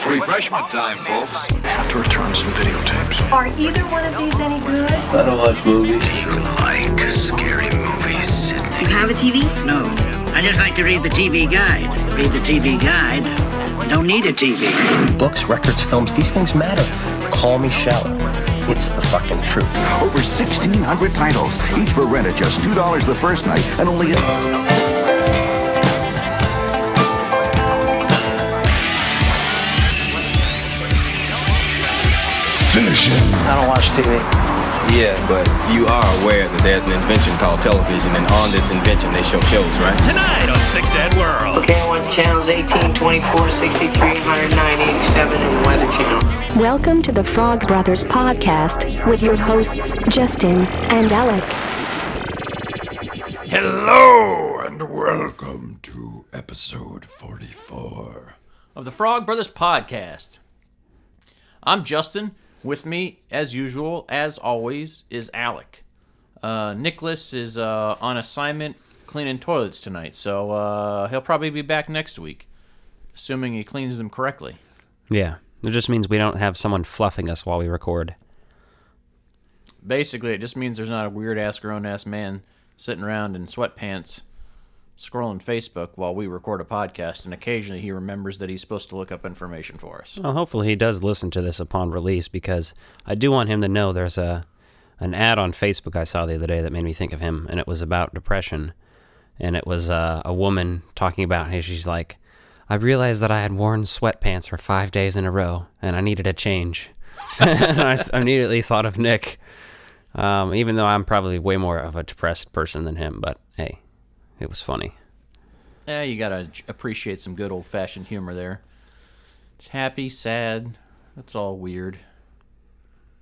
It's refreshment time, folks. I have to return some videotapes. Are either one of these any good? I don't watch movies. Do you like scary movies, Sydney? You have a TV? No. I just like to read the TV guide. Read the TV guide. Don't need a TV. Books, records, films, these things matter. Call me shallow. It's the fucking truth. Over 1,600 titles, each for rent at just $2 the first night, and only... Finish it. I don't watch TV. Yeah, but you are aware that there's an invention called television, and on this invention they show shows, right? Tonight on Six Ed World. Okay, I want channels 18, 24, 63, 109, 87, and the Weather Channel. Welcome to the Frog Brothers Podcast with your hosts, Justin and Alec. Hello and welcome to episode 44 of the Frog Brothers Podcast. I'm Justin. With me, as usual, as always, is Alec. Nicholas is on assignment cleaning toilets tonight, so he'll probably be back next week, assuming he cleans them correctly. Yeah, it just means we don't have someone fluffing us while we record. Basically, it just means there's not a weird-ass, grown-ass man sitting around in sweatpants scrolling Facebook while we record a podcast, and occasionally he remembers that he's supposed to look up information for us. Well, hopefully he does listen to this upon release, because I do want him to know there's an ad on Facebook I saw the other day that made me think of him, and it was about depression. And it was a woman talking about how she's like, I realized that I had worn sweatpants for 5 days in a row, and I needed a change. And I immediately thought of Nick, even though I'm probably way more of a depressed person than him, but hey. It was funny. Yeah, you gotta appreciate some good old-fashioned humor there. Happy, sad, that's all weird.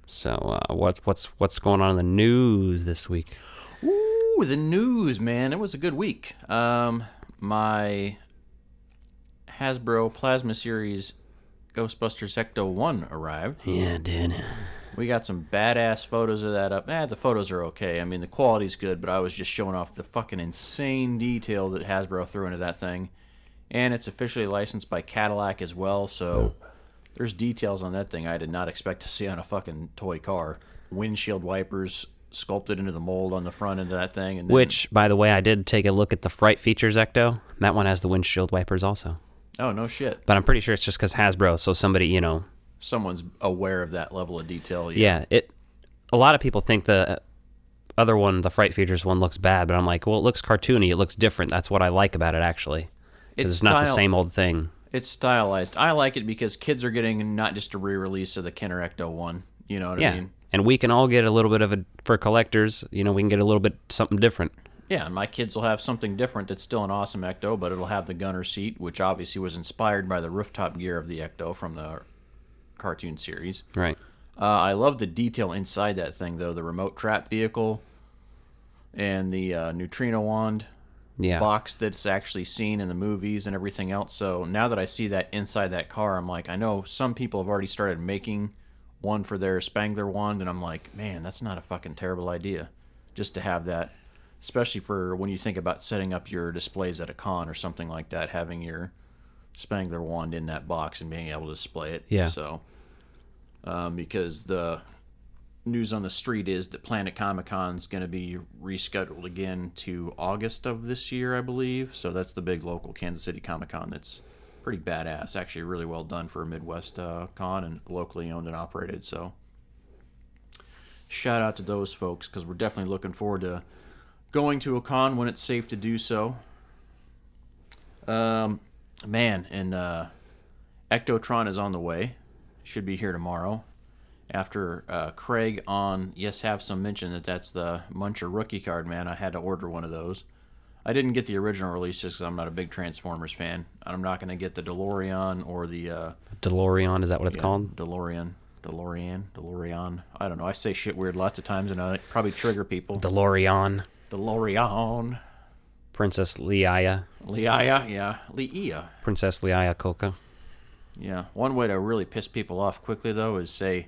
So, what's going on in the news this week? Ooh, the news, man. It was a good week. My Hasbro Plasma Series Ghostbusters Ecto-1 arrived. Yeah, it did. We got some badass photos of that up. The photos are okay. I mean, the quality's good, but I was just showing off the fucking insane detail that Hasbro threw into that thing. And it's officially licensed by Cadillac as well, so there's details on that thing I did not expect to see on a fucking toy car. Windshield wipers sculpted into the mold on the front end of that thing. And then, which, by the way, I did take a look at the Fright Features Ecto. That one has the windshield wipers also. Oh, no shit. But I'm pretty sure it's just because Hasbro, so somebody, someone's aware of that level of detail. Yeah, a lot of people think the other one, the Fright Features one, looks bad, but I'm like, well, it looks cartoony, it looks different. That's what I like about it, actually. Because it's not the same old thing. It's stylized. I like it because kids are getting not just a re-release of the Kenner Ecto 1. You know what I mean? And we can all get a little bit of for collectors, we can get a little bit something different. Yeah, and my kids will have something different that's still an awesome Ecto, but it'll have the gunner seat, which obviously was inspired by the rooftop gear of the Ecto from the cartoon series. Right. I love the detail inside that thing, though. The remote trap vehicle and the neutrino wand box that's actually seen in the movies and everything else. So now that I see that inside that car, I'm like, I know some people have already started making one for their Spangler wand, and I'm like, man, that's not a fucking terrible idea just to have that, especially for when you think about setting up your displays at a con or something like that, having your Spangler wand in that box and being able to display it. Yeah. So, because the news on the street is that Planet Comic-Con's going to be rescheduled again to August of this year, I believe. So that's the big local Kansas City Comic-Con that's pretty badass. Actually, really well done for a Midwest con and locally owned and operated. So shout out to those folks, because we're definitely looking forward to going to a con when it's safe to do so. Man, and Ectotron is on the way. Should be here tomorrow. After Craig on Yes Have Some mentioned that's the Muncher rookie card, man, I had to order one of those. I didn't get the original release just because I'm not a big Transformers fan. I'm not going to get the DeLorean or the... DeLorean, is that what it's called? DeLorean. I don't know. I say shit weird lots of times, and I probably trigger people. DeLorean. Princess Leia. Leia. Princess Leia Coca. Yeah. One way to really piss people off quickly, though, is say,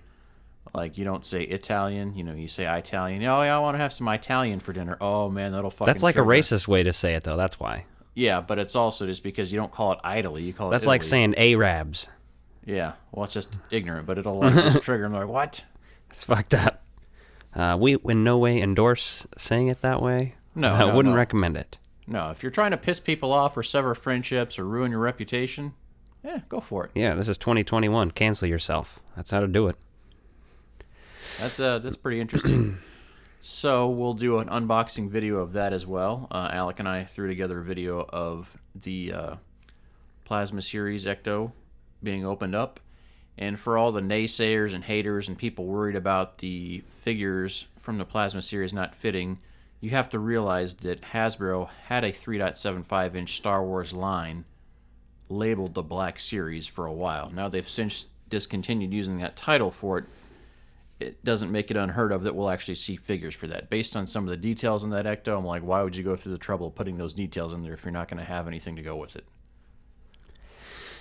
like, you don't say Italian. You say Italian. Oh, yeah, I want to have some Italian for dinner. Oh, man, that'll fucking That's like trigger. a racist way to say it, though. That's why. Yeah, but it's also just because you don't call it Italy. You call it That's Italy. like saying Arabs. Yeah, well, it's just ignorant, but it'll like just trigger them. Like, what? It's fucked up. We in no way endorse saying it that way. No, I wouldn't recommend it. No, if you're trying to piss people off or sever friendships or ruin your reputation, go for it. Yeah, this is 2021. Cancel yourself. That's how to do it. That's pretty interesting. So we'll do an unboxing video of that as well. Alec and I threw together a video of the Plasma Series Ecto being opened up. And for all the naysayers and haters and people worried about the figures from the Plasma Series not fitting, you have to realize that Hasbro had a 3.75-inch Star Wars line labeled the Black Series for a while. Now they've since discontinued using that title for it. It doesn't make it unheard of that we'll actually see figures for that. Based on some of the details in that Ecto, I'm like, why would you go through the trouble of putting those details in there if you're not going to have anything to go with it?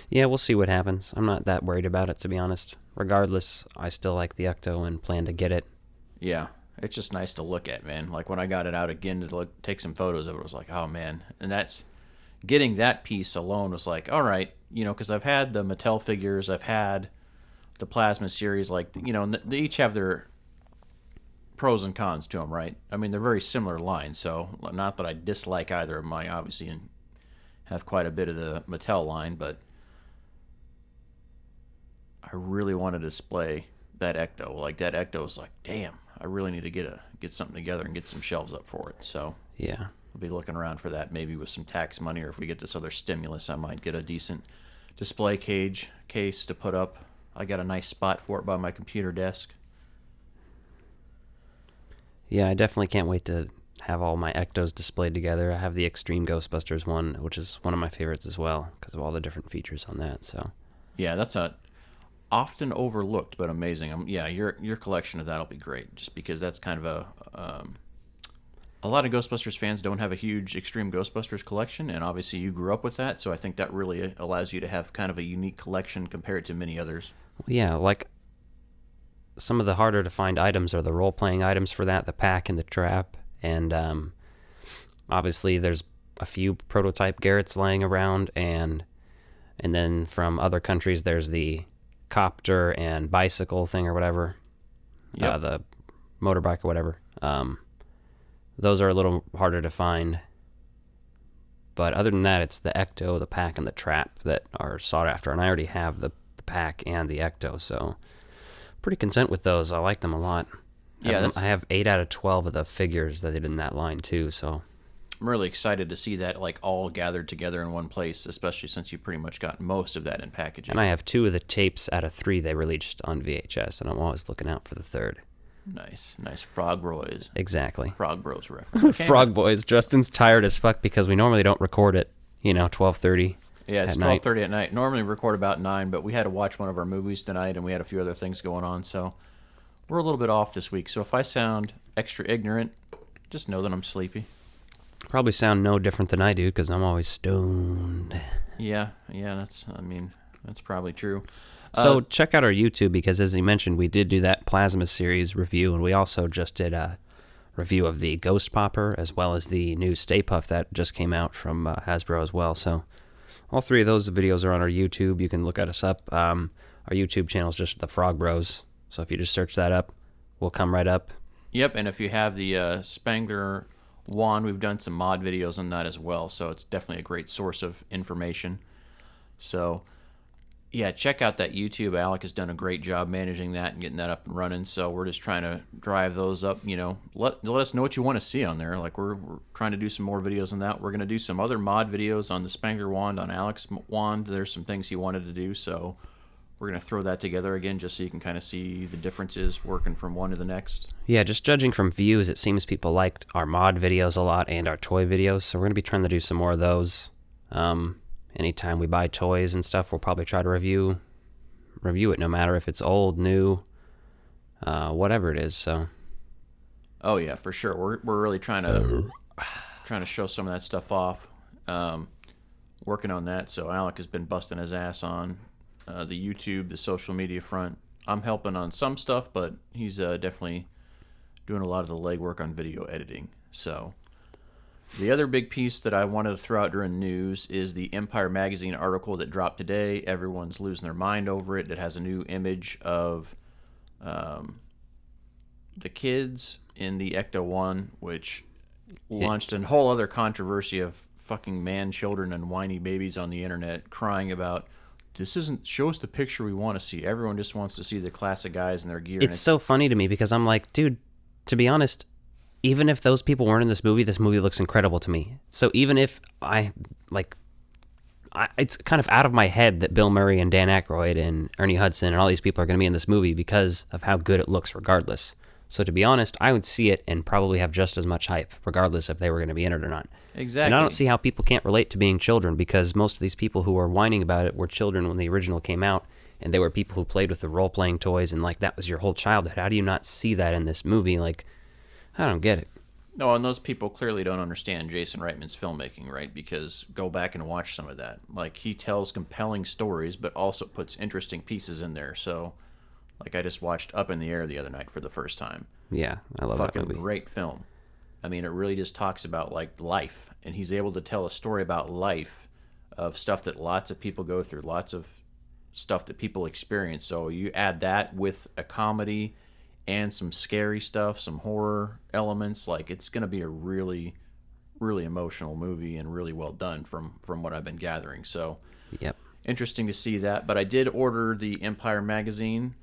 Yeah, we'll see what happens. I'm not that worried about it, to be honest. Regardless, I still like the Ecto and plan to get it. Yeah, it's just nice to look at, man. Like when I got it out again to take some photos of it, I was like, oh man. And that's getting that piece alone was like, all right, because I've had the Mattel figures, I've had the Plasma Series, like, they each have their pros and cons to them, right? I mean, they're very similar lines, so not that I dislike either of them. I obviously have quite a bit of the Mattel line, but I really want to display that Ecto. Like, that Ecto is like, damn, I really need to get something together and get some shelves up for it. So yeah, I'll be looking around for that, maybe with some tax money, or if we get this other stimulus, I might get a decent display case to put up. I got a nice spot for it by my computer desk. Yeah, I definitely can't wait to have all my Ectos displayed together. I have the Extreme Ghostbusters one, which is one of my favorites as well, because of all the different features on that. So yeah, that's a often overlooked but amazing. Yeah, your collection of that'll be great, just because that's kind of a lot of Ghostbusters fans don't have a huge Extreme Ghostbusters collection, and obviously you grew up with that, so I think that really allows you to have kind of a unique collection compared to many others. Yeah, like some of the harder to find items are the role-playing items for that, the pack and the trap, and obviously there's a few prototype Garretts laying around, and then from other countries there's the copter and bicycle thing or whatever, the motorbike or whatever. Those are a little harder to find, but other than that, it's the Ecto, the pack, and the trap that are sought after, and I already have the pack and the Ecto, so pretty content with those. I like them a lot. Yeah, I have 8 out of 12 of the figures that they did in that line too, so I'm really excited to see that like all gathered together in one place, especially since you pretty much got most of that in packaging. And I have 2 of the tapes out of 3 they released on VHS, and I'm always looking out for the third. Nice Frog Boys. Exactly. Frog Bros reference. Frog Boys. Justin's tired as fuck because we normally don't record at 12:30. Yeah, it's 12:30 at night. Normally we record about 9, but we had to watch one of our movies tonight, and we had a few other things going on, so we're a little bit off this week. So if I sound extra ignorant, just know that I'm sleepy. Probably sound no different than I do because I'm always stoned. Yeah, that's probably true. So check out our YouTube, because as he mentioned, we did do that Plasma Series review, and we also just did a review of the Ghost Popper as well as the new Stay Puft that just came out from Hasbro as well. So all 3 of those videos are on our YouTube. You can look at us up. Our YouTube channel is just the Frog Bros. So if you just search that up, we'll come right up. Yep, and if you have the Spangler wand, we've done some mod videos on that as well. So it's definitely a great source of information. So yeah, check out that YouTube. Alec has done a great job managing that and getting that up and running. So we're just trying to drive those up. Let us know what you want to see on there. Like we're trying to do some more videos on that. We're going to do some other mod videos on the Spangler wand, on Alec's wand. There's some things he wanted to do, so we're going to throw that together again just so you can kind of see the differences working from one to the next. Yeah, just judging from views, it seems people liked our mod videos a lot and our toy videos. So we're going to be trying to do some more of those. Anytime we buy toys and stuff, we'll probably try to review it, no matter if it's old, new, whatever it is. So, oh yeah, for sure. We're really trying to show some of that stuff off. Working on that. So Alec has been busting his ass on the YouTube, the social media front. I'm helping on some stuff, but he's definitely doing a lot of the legwork on video editing. So The other big piece that I wanted to throw out during news is the Empire Magazine article that dropped today. Everyone's losing their mind over it. It has a new image of the kids in the Ecto-1, which launched a whole other controversy of fucking man-children and whiny babies on the internet crying about, this isn't, show us the picture we want to see. Everyone just wants to see the classic guys in their gear. It's so funny to me because I'm like, dude, to be honest, even if those people weren't in this movie looks incredible to me. So even if it's kind of out of my head that Bill Murray and Dan Aykroyd and Ernie Hudson and all these people are going to be in this movie because of how good it looks regardless. So to be honest, I would see it and probably have just as much hype regardless if they were going to be in it or not. Exactly. And I don't see how people can't relate to being children because most of these people who are whining about it were children when the original came out, and they were people who played with the role-playing toys, and like that was your whole childhood. How do you not see that in this movie? Like, I don't get it. No, and those people clearly don't understand Jason Reitman's filmmaking, right? Because go back and watch some of that. Like, he tells compelling stories, but also puts interesting pieces in there. So, like, I just watched Up in the Air the other night for the first time. Yeah, I love that movie. Fucking great film. I mean, it really just talks about, like, life. And he's able to tell a story about life of stuff that lots of people go through, lots of stuff that people experience. So you add that with a comedy and some scary stuff, some horror elements, like, it's going to be a really, really emotional movie and really well done from what I've been gathering. So, yep, interesting to see that. But I did order the Empire magazine.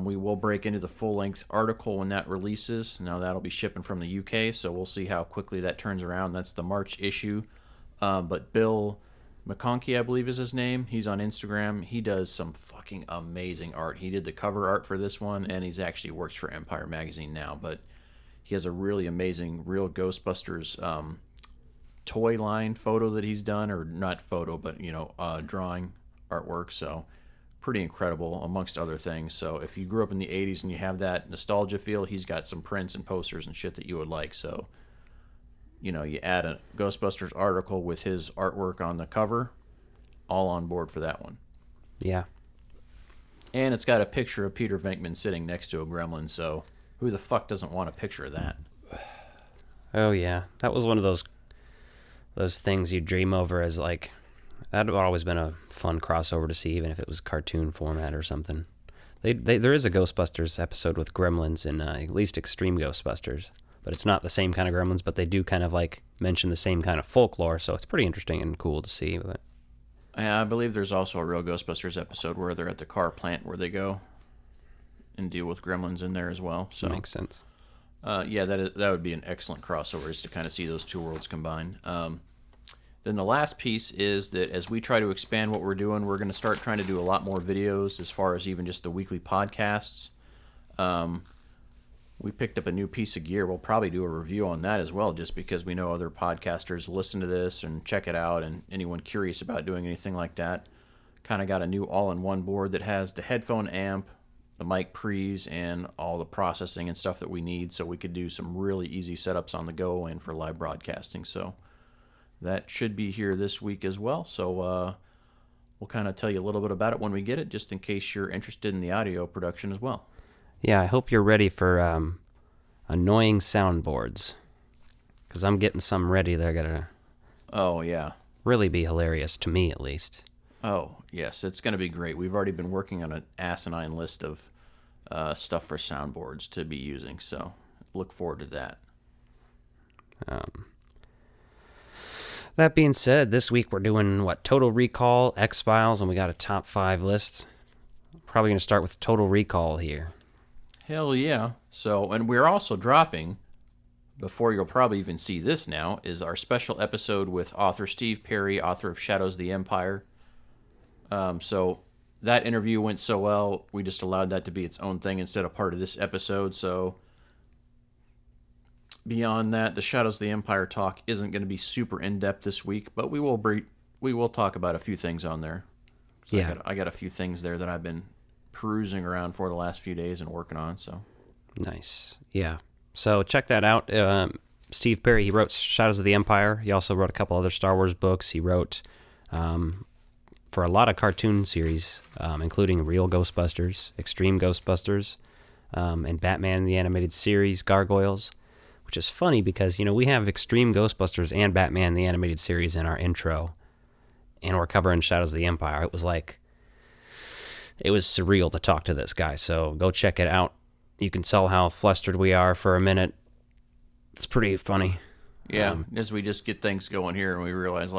We will break into the full-length article when that releases. Now that'll be shipping from the UK, so we'll see how quickly that turns around. That's the March issue. But Bill McConkey, I believe is his name. He's on Instagram. He does some fucking amazing art. He did the cover art for this one, and he's actually works for Empire Magazine now. But he has a really amazing real Ghostbusters toy line photo that he's done, or not photo, but drawing artwork. So pretty incredible, amongst other things. So if you grew up in the 80s and you have that nostalgia feel, he's got some prints and posters and shit that you would like. So, you add a Ghostbusters article with his artwork on the cover, all on board for that one. Yeah. And it's got a picture of Peter Venkman sitting next to a gremlin, so who the fuck doesn't want a picture of that? Oh, yeah. That was one of those things you dream over as, like, that would always been a fun crossover to see, even if it was cartoon format or something. There is a Ghostbusters episode with gremlins in at least Extreme Ghostbusters, but it's not the same kind of gremlins, but they do kind of like mention the same kind of folklore, so it's pretty interesting and cool to see. But I believe there's also a real Ghostbusters episode where they're at the car plant where they go and deal with gremlins in there as well. So makes sense. Yeah, that would be an excellent crossover, is to kind of see those two worlds combined. Then the last piece is that as we try to expand what we're doing, we're going to start trying to do a lot more videos as far as even just the weekly podcasts. We picked up a new piece of gear. We'll probably do a review on that as well, just because we know other podcasters listen to this and check it out, and anyone curious about doing anything like that. Kind of got a new all-in-one board that has the headphone amp, the mic pre's, and all the processing and stuff that we need, so we could do some really easy setups on the go and for live broadcasting. So that should be here this week as well. So we'll kind of tell you a little bit about it when we get it, just in case you're interested in the audio production as well. Yeah, I hope you're ready for annoying soundboards, because I'm getting some ready. They're going to really be hilarious, to me at least. Oh, yes, it's going to be great. We've already been working on an asinine list of stuff for soundboards to be using, so look forward to that. That being said, this week we're doing, Total Recall, X-Files, and we got a top 5 list. Probably going to start with Total Recall here. Hell yeah. So, and we're also dropping, before you'll probably even see this now, is our special episode with author Steve Perry, author of Shadows of the Empire. So that interview went so well, we just allowed that to be its own thing instead of part of this episode. So beyond that, the Shadows of the Empire talk isn't going to be super in-depth this week, but we will talk about a few things on there. So yeah. I got a few things there that I've been perusing around for the last few days and working on. So nice. Yeah. So check that out. Steve Perry, he wrote Shadows of the Empire. He also wrote a couple other Star Wars books. He wrote for a lot of cartoon series, including Real Ghostbusters, Extreme Ghostbusters, and Batman the Animated Series, Gargoyles. which is funny because, we have Extreme Ghostbusters and Batman the Animated Series in our intro, and we're covering Shadows of the Empire. It was surreal to talk to this guy, so go check it out. You can tell how flustered we are for a minute. It's pretty funny. Yeah, as we just get things going here and we realize,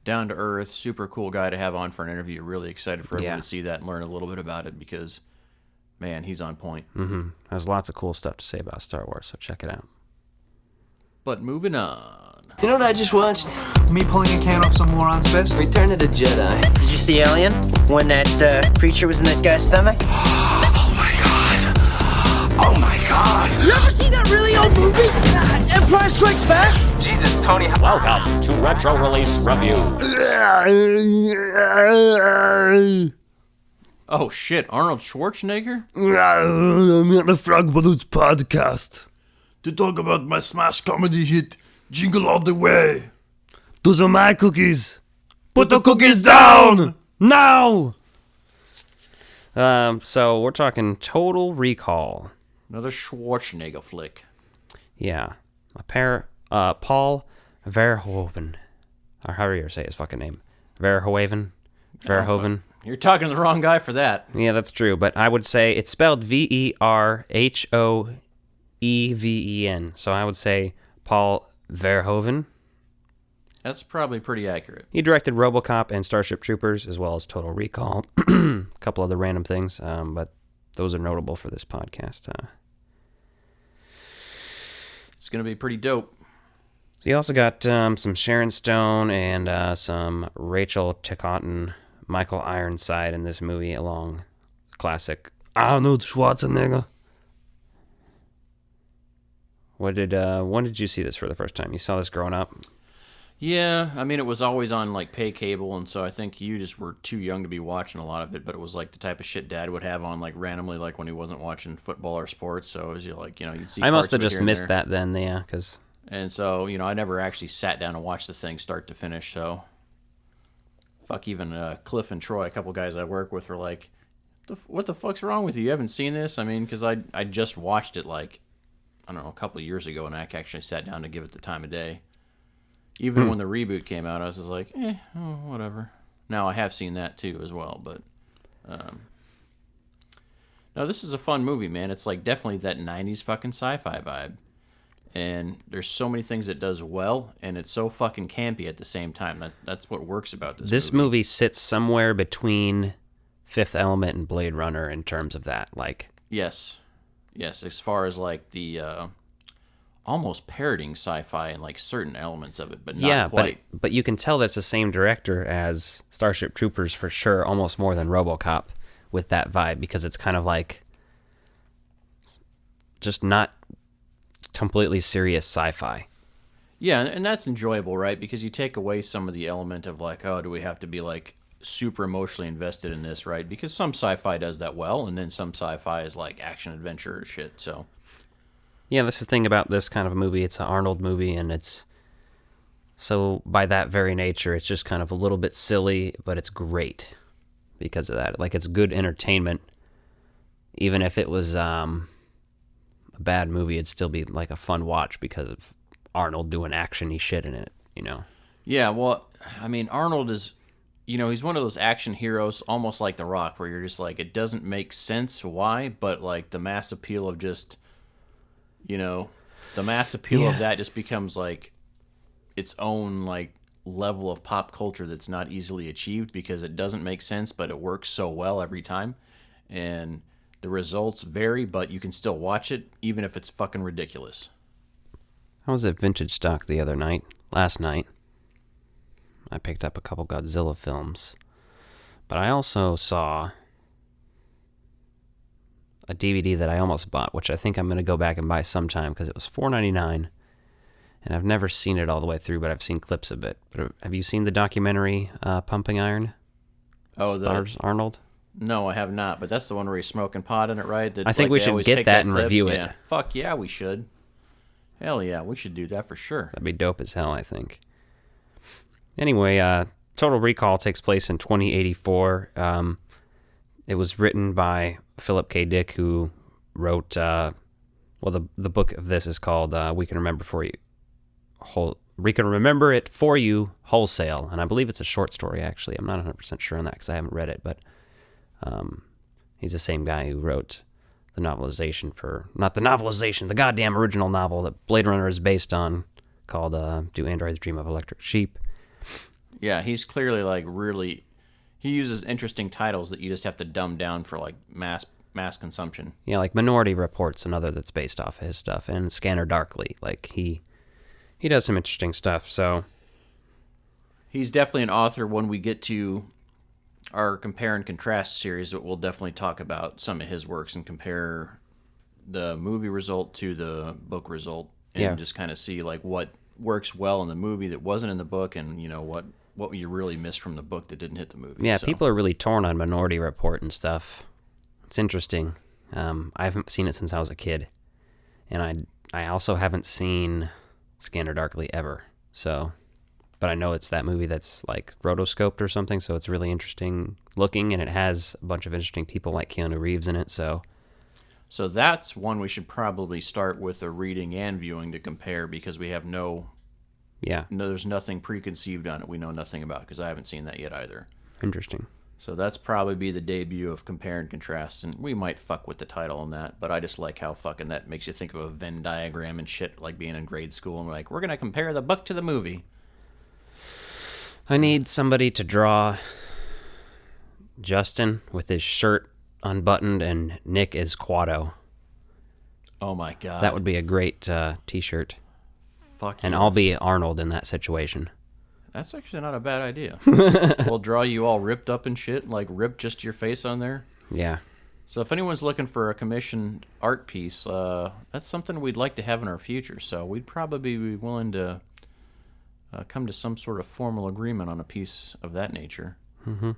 down to earth, super cool guy to have on for an interview. Really excited for everyone to see that and learn a little bit about it because, man, he's on point. Mm-hmm. There's lots of cool stuff to say about Star Wars, so check it out. But moving on. You know what I just watched? Me pulling a can off some moron's fist? Return of the Jedi. Did you see Alien? When that creature was in that guy's stomach? Oh my god! Oh my god! You ever seen that really old movie? Empire Strikes Back? Jesus, Tony. Welcome to Retro Release Review. Oh shit, Arnold Schwarzenegger? I'm at the Frog Brothers podcast to talk about my smash comedy hit, Jingle All the Way. Those are my cookies. Put the cookies down! Now! So we're talking Total Recall. Another Schwarzenegger flick. Yeah. Paul Verhoeven. Or however you say his fucking name. Verhoeven. You're talking to the wrong guy for that. Yeah, that's true. But I would say it's spelled Verhoeven. So I would say Paul Verhoeven. That's probably pretty accurate. He directed RoboCop and Starship Troopers, as well as Total Recall. A couple other random things, but those are notable for this podcast. It's going to be pretty dope. He also got some Sharon Stone and some Rachel Ticotin, Michael Ironside in this movie, along classic Arnold Schwarzenegger. When did you see this for the first time? You saw this growing up? Yeah, I mean, it was always on, pay cable, and so I think you just were too young to be watching a lot of it, but it was, the type of shit Dad would have on, randomly, when he wasn't watching football or sports, so it was, you'd see I must have parts of it just here and missed there. that then, yeah, because... And so, I never actually sat down and watched the thing start to finish, so... Fuck, even Cliff and Troy, a couple guys I work with, were like, what the fuck's wrong with you? You haven't seen this? I mean, because I just watched it, I don't know, a couple of years ago, and I actually sat down to give it the time of day. Even when the reboot came out, I was just like, whatever. Now, I have seen that, too, as well, but... No, this is a fun movie, man. It's, definitely that 90s fucking sci-fi vibe. And there's so many things it does well, and it's so fucking campy at the same time. That's what works about this movie. This movie sits somewhere between Fifth Element and Blade Runner in terms of that, Yes, as far as, the... almost parroting sci-fi and certain elements of it, but not quite. But you can tell that's the same director as Starship Troopers for sure, almost more than RoboCop with that vibe, because it's kind of just not completely serious sci-fi. Yeah, and that's enjoyable, right? Because you take away some of the element of do we have to be super emotionally invested in this, right? Because some sci-fi does that well, and then some sci-fi is action adventure or shit, so... Yeah, this is the thing about this kind of a movie. It's an Arnold movie, and it's... So, by that very nature, it's just kind of a little bit silly, but it's great because of that. It's good entertainment. Even if it was a bad movie, it'd still be, a fun watch because of Arnold doing action-y shit in it, Yeah, well, I mean, Arnold is... he's one of those action heroes, almost like The Rock, where you're just it doesn't make sense why, but, the mass appeal of just... the mass appeal of that just becomes its own level of pop culture that's not easily achieved because it doesn't make sense, but it works so well every time. And the results vary, but you can still watch it even if it's fucking ridiculous. I was at Vintage Stock last night. I picked up a couple Godzilla films, but I also saw a DVD that I almost bought, which I think I'm going to go back and buy sometime because it was $4.99, and I've never seen it all the way through, but I've seen clips of it. But have you seen the documentary Pumping Iron? Stars Arnold? No, I have not, but that's the one where he's smoking pot in it, right? I think we should get that and review it. Yeah. Fuck yeah, we should. Hell yeah, we should do that for sure. That'd be dope as hell, I think. Anyway, Total Recall takes place in 2084. It was written by Philip K. Dick, who wrote Well, the book of this is called We Can Remember It For You Wholesale, and I believe it's a short story, actually. I'm not 100% sure on that because I haven't read it, but he's the same guy who wrote the novelization the goddamn original novel that Blade Runner is based on, called Do Androids Dream of Electric Sheep? Yeah, he's clearly he uses interesting titles that you just have to dumb down for mass consumption. Yeah, like Minority Report's another that's based off of his stuff, and Scanner Darkly. He does some interesting stuff, so... He's definitely an author. When we get to our Compare and Contrast series, that we'll definitely talk about some of his works and compare the movie result to the book result, and just kind of see what works well in the movie that wasn't in the book, and what you really missed from the book that didn't hit the movie. Yeah, people are really torn on Minority Report and stuff. It's interesting. I haven't seen it since I was a kid, and I also haven't seen Scanner Darkly ever. So, but I know it's that movie that's rotoscoped or something, so it's really interesting looking, and it has a bunch of interesting people like Keanu Reeves in it. So that's one we should probably start with a reading and viewing to compare, because we have there's nothing preconceived on it. We know nothing about it, because I haven't seen that yet either. Interesting. So that's probably be the debut of Compare and Contrast, and we might fuck with the title on that, but I just like how fucking that makes you think of a Venn diagram and shit, like being in grade school, and we're going to compare the book to the movie. I need somebody to draw Justin with his shirt unbuttoned and Nick as Quado. Oh my god. That would be a great t-shirt. Fuck and yes. I'll be Arnold in that situation. That's actually not a bad idea. We'll draw you all ripped up and shit, rip just your face on there. Yeah. So if anyone's looking for a commissioned art piece, that's something we'd like to have in our future. So we'd probably be willing to come to some sort of formal agreement on a piece of that nature. Mm-hmm.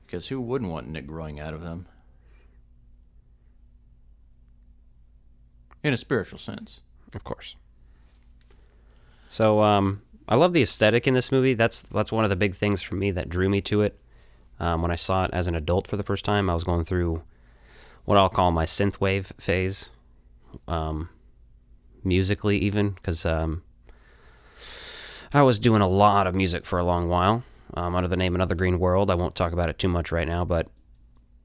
Because who wouldn't want Nick growing out of them? In a spiritual sense. Of course. So, I love the aesthetic in this movie. That's one of the big things for me that drew me to it. When I saw it as an adult for the first time, I was going through what I'll call my synthwave phase, musically even, because I was doing a lot of music for a long while under the name Another Green World. I won't talk about it too much right now, but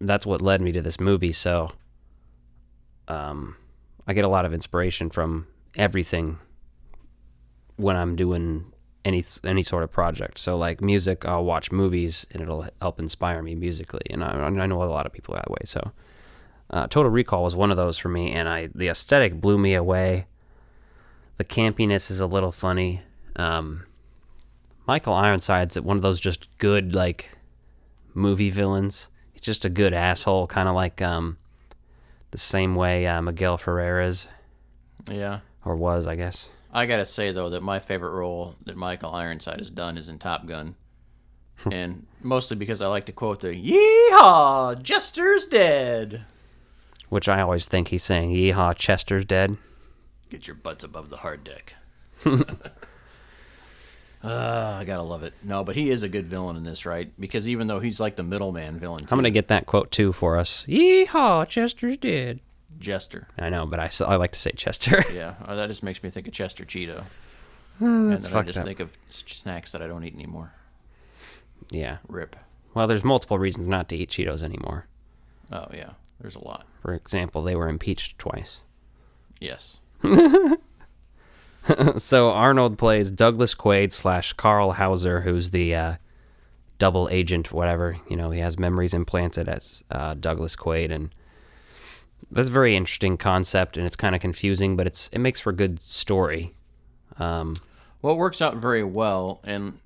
that's what led me to this movie. So I get a lot of inspiration from everything when I'm doing any sort of project. So music, I'll watch movies and it'll help inspire me musically, and I know a lot of people are that way. So Total Recall was one of those for me, and the aesthetic blew me away. The campiness is a little funny. Michael Ironside's one of those just good movie villains. He's just a good asshole, kind of like the same way Miguel Ferrer is. Yeah. Or was, I guess. I gotta say, though, that my favorite role that Michael Ironside has done is in Top Gun. And mostly because I like to quote the, "Yeehaw, Chester's dead." Which I always think he's saying, "Yeehaw, Chester's dead." Get your butts above the hard deck. I gotta love it. No, but he is a good villain in this, right? Because even though he's like the middleman villain, too. I'm gonna get that quote too for us. "Yeehaw, Chester's dead." Jester. I know, but I like to say Chester. Yeah, that just makes me think of Chester Cheeto. That's and then fucked I just up. think of snacks that I don't eat anymore. Yeah. Rip. Well, there's multiple reasons not to eat Cheetos anymore. Oh, yeah. There's a lot. For example, they were impeached twice. Yes. So Arnold plays Douglas Quaid / Carl Hauser, who's the double agent, whatever. He has memories implanted as Douglas Quaid, and that's a very interesting concept, and it's kind of confusing, but it makes for a good story. Well, it works out very well, and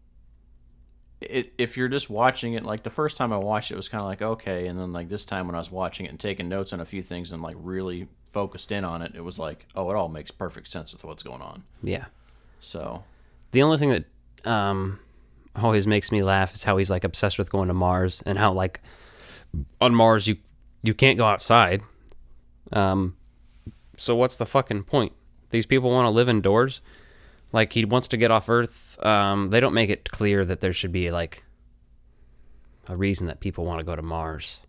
if you're just watching it, the first time I watched it was kind of okay, and then this time when I was watching it and taking notes on a few things and really focused in on it, it was oh, it all makes perfect sense with what's going on. Yeah. So the only thing that always makes me laugh is how he's obsessed with going to Mars, and how on Mars you can't go outside. So what's the fucking point? These people want to live indoors. He wants to get off Earth. They don't make it clear that there should be a reason that people want to go to Mars.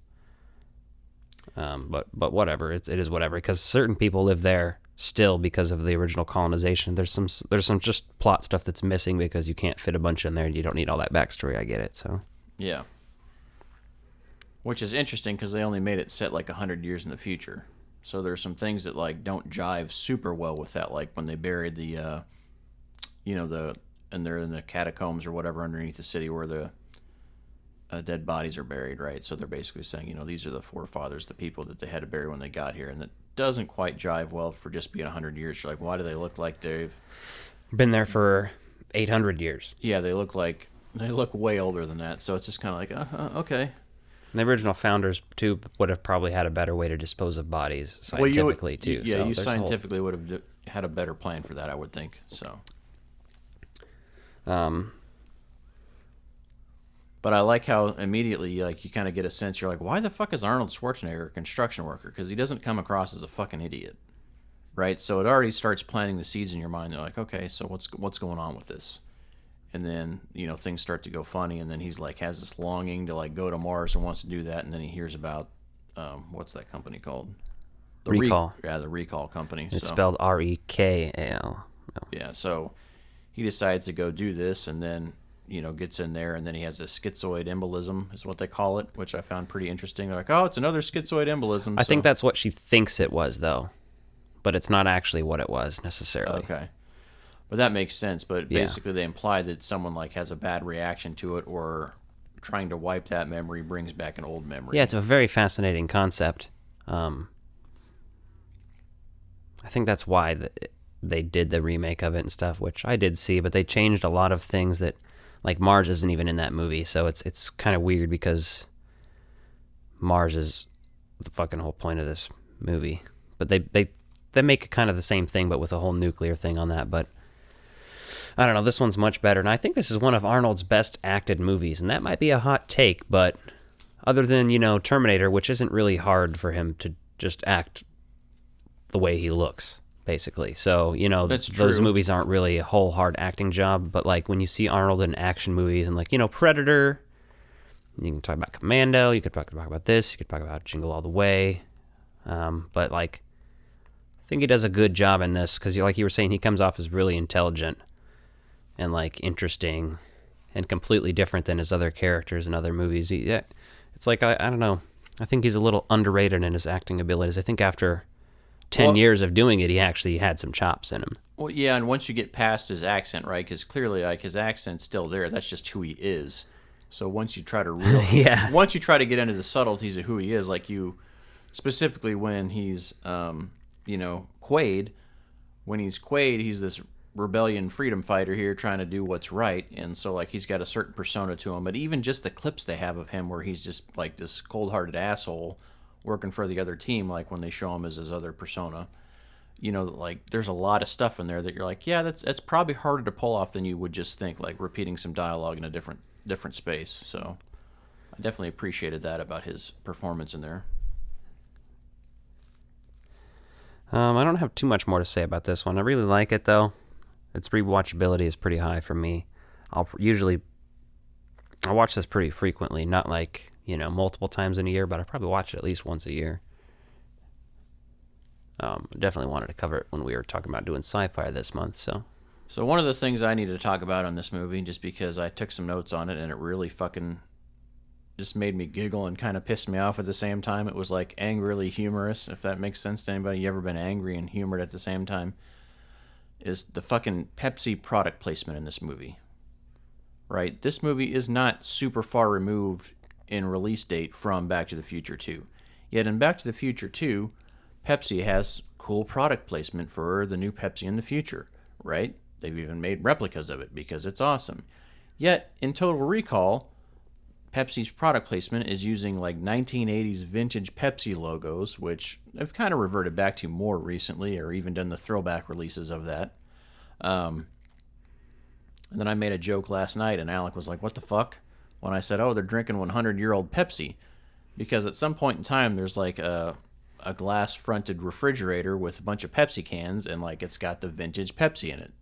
But whatever, it is whatever, because certain people live there still because of the original colonization. There's some just plot stuff that's missing because you can't fit a bunch in there and you don't need all that backstory. I get it. So yeah, which is interesting because they only made it set like 100 years in the future. So there's some things that like don't jive super well with that, like when they buried the, and they're in the catacombs or whatever underneath the city where the dead bodies are buried, right? So they're basically saying, these are the forefathers, the people that they had to bury when they got here, and it doesn't quite jive well for just being 100 years. You're like, why do they look like they've been there for 800 years? Yeah, they look way older than that. So it's just kind of like, okay. And the original founders too would have probably had a better way to dispose of bodies scientifically too. Yeah, so you scientifically would have had a better plan for that, I would think. So. But I like how immediately, you kind of get a sense. You're like, why the fuck is Arnold Schwarzenegger a construction worker? Because he doesn't come across as a fucking idiot, right? So it already starts planting the seeds in your mind. They're like, okay, so what's going on with this? And then things start to go funny, and then he's like has this longing to like go to Mars and wants to do that, and then he hears about what's that company called? The Recall. The Recall company. It's spelled REKAL. No. Yeah, so he decides to go do this, and then gets in there, and then he has a schizoid embolism, is what they call it, which I found pretty interesting. They're like, oh, it's another schizoid embolism. I think that's what she thinks it was, though, but it's not actually what it was necessarily. Okay, but that makes sense. But basically, they imply that someone like has a bad reaction to it, or trying to wipe that memory brings back an old memory. Yeah, it's a very fascinating concept. I think that's why they did the remake of it and stuff, which I did see, but they changed a lot of things that. Like Mars isn't even in that movie, so it's kind of weird because Mars is the fucking whole point of this movie. But they make kind of the same thing, but with a whole nuclear thing on that. But I don't know, this one's much better, and I think this is one of Arnold's best acted movies, and that might be a hot take, but other than Terminator, which isn't really hard for him to just act the way he looks. Basically, so those movies aren't really a whole hard acting job, but like when you see Arnold in action movies and like Predator, you can talk about Commando, you could talk about this, you could talk about Jingle All the Way, but like I think he does a good job in this because like you were saying, he comes off as really intelligent and like interesting and completely different than his other characters in other movies. It's like I don't know, I think he's a little underrated in his acting abilities. I think after 10 years of doing it, he actually had some chops in him. Well, yeah, and once you get past his accent, right? Because clearly, like his accent's still there. That's just who he is. So once you try to once you try to get into the subtleties of who he is, like specifically when he's, Quaid. When he's Quaid, he's this rebellion freedom fighter here trying to do what's right, and so like he's got a certain persona to him. But even just the clips they have of him, where he's just like this cold-hearted asshole. Working for the other team, like when they show him as his other persona, like there's a lot of stuff in there that you're like, yeah, that's probably harder to pull off than you would just think, like repeating some dialogue in a different space. So I definitely appreciated that about his performance in there. I don't have too much more to say about this one. I really like it though. Its rewatchability is pretty high for me. I watch this pretty frequently, not like multiple times in a year, but I probably watch it at least once a year. Definitely wanted to cover it when we were talking about doing sci-fi this month. So one of the things I needed to talk about on this movie, just because I took some notes on it and it really fucking just made me giggle and kind of pissed me off at the same time. It was like angrily humorous, if that makes sense to anybody. You ever been angry and humored at the same time? Is the fucking Pepsi product placement in this movie. Right? This movie is not super far removed in release date from Back to the Future 2. Yet in Back to the Future 2, Pepsi has cool product placement for the new Pepsi in the future, right? They've even made replicas of it because it's awesome. Yet in Total Recall, Pepsi's product placement is using like 1980s vintage Pepsi logos, which I've kind of reverted back to more recently, or even done the throwback releases of that. And then I made a joke last night, and Alec was like, what the fuck? When I said, oh, they're drinking 100-year-old Pepsi. Because at some point in time, there's like a glass-fronted refrigerator with a bunch of Pepsi cans, and like it's got the vintage Pepsi in it.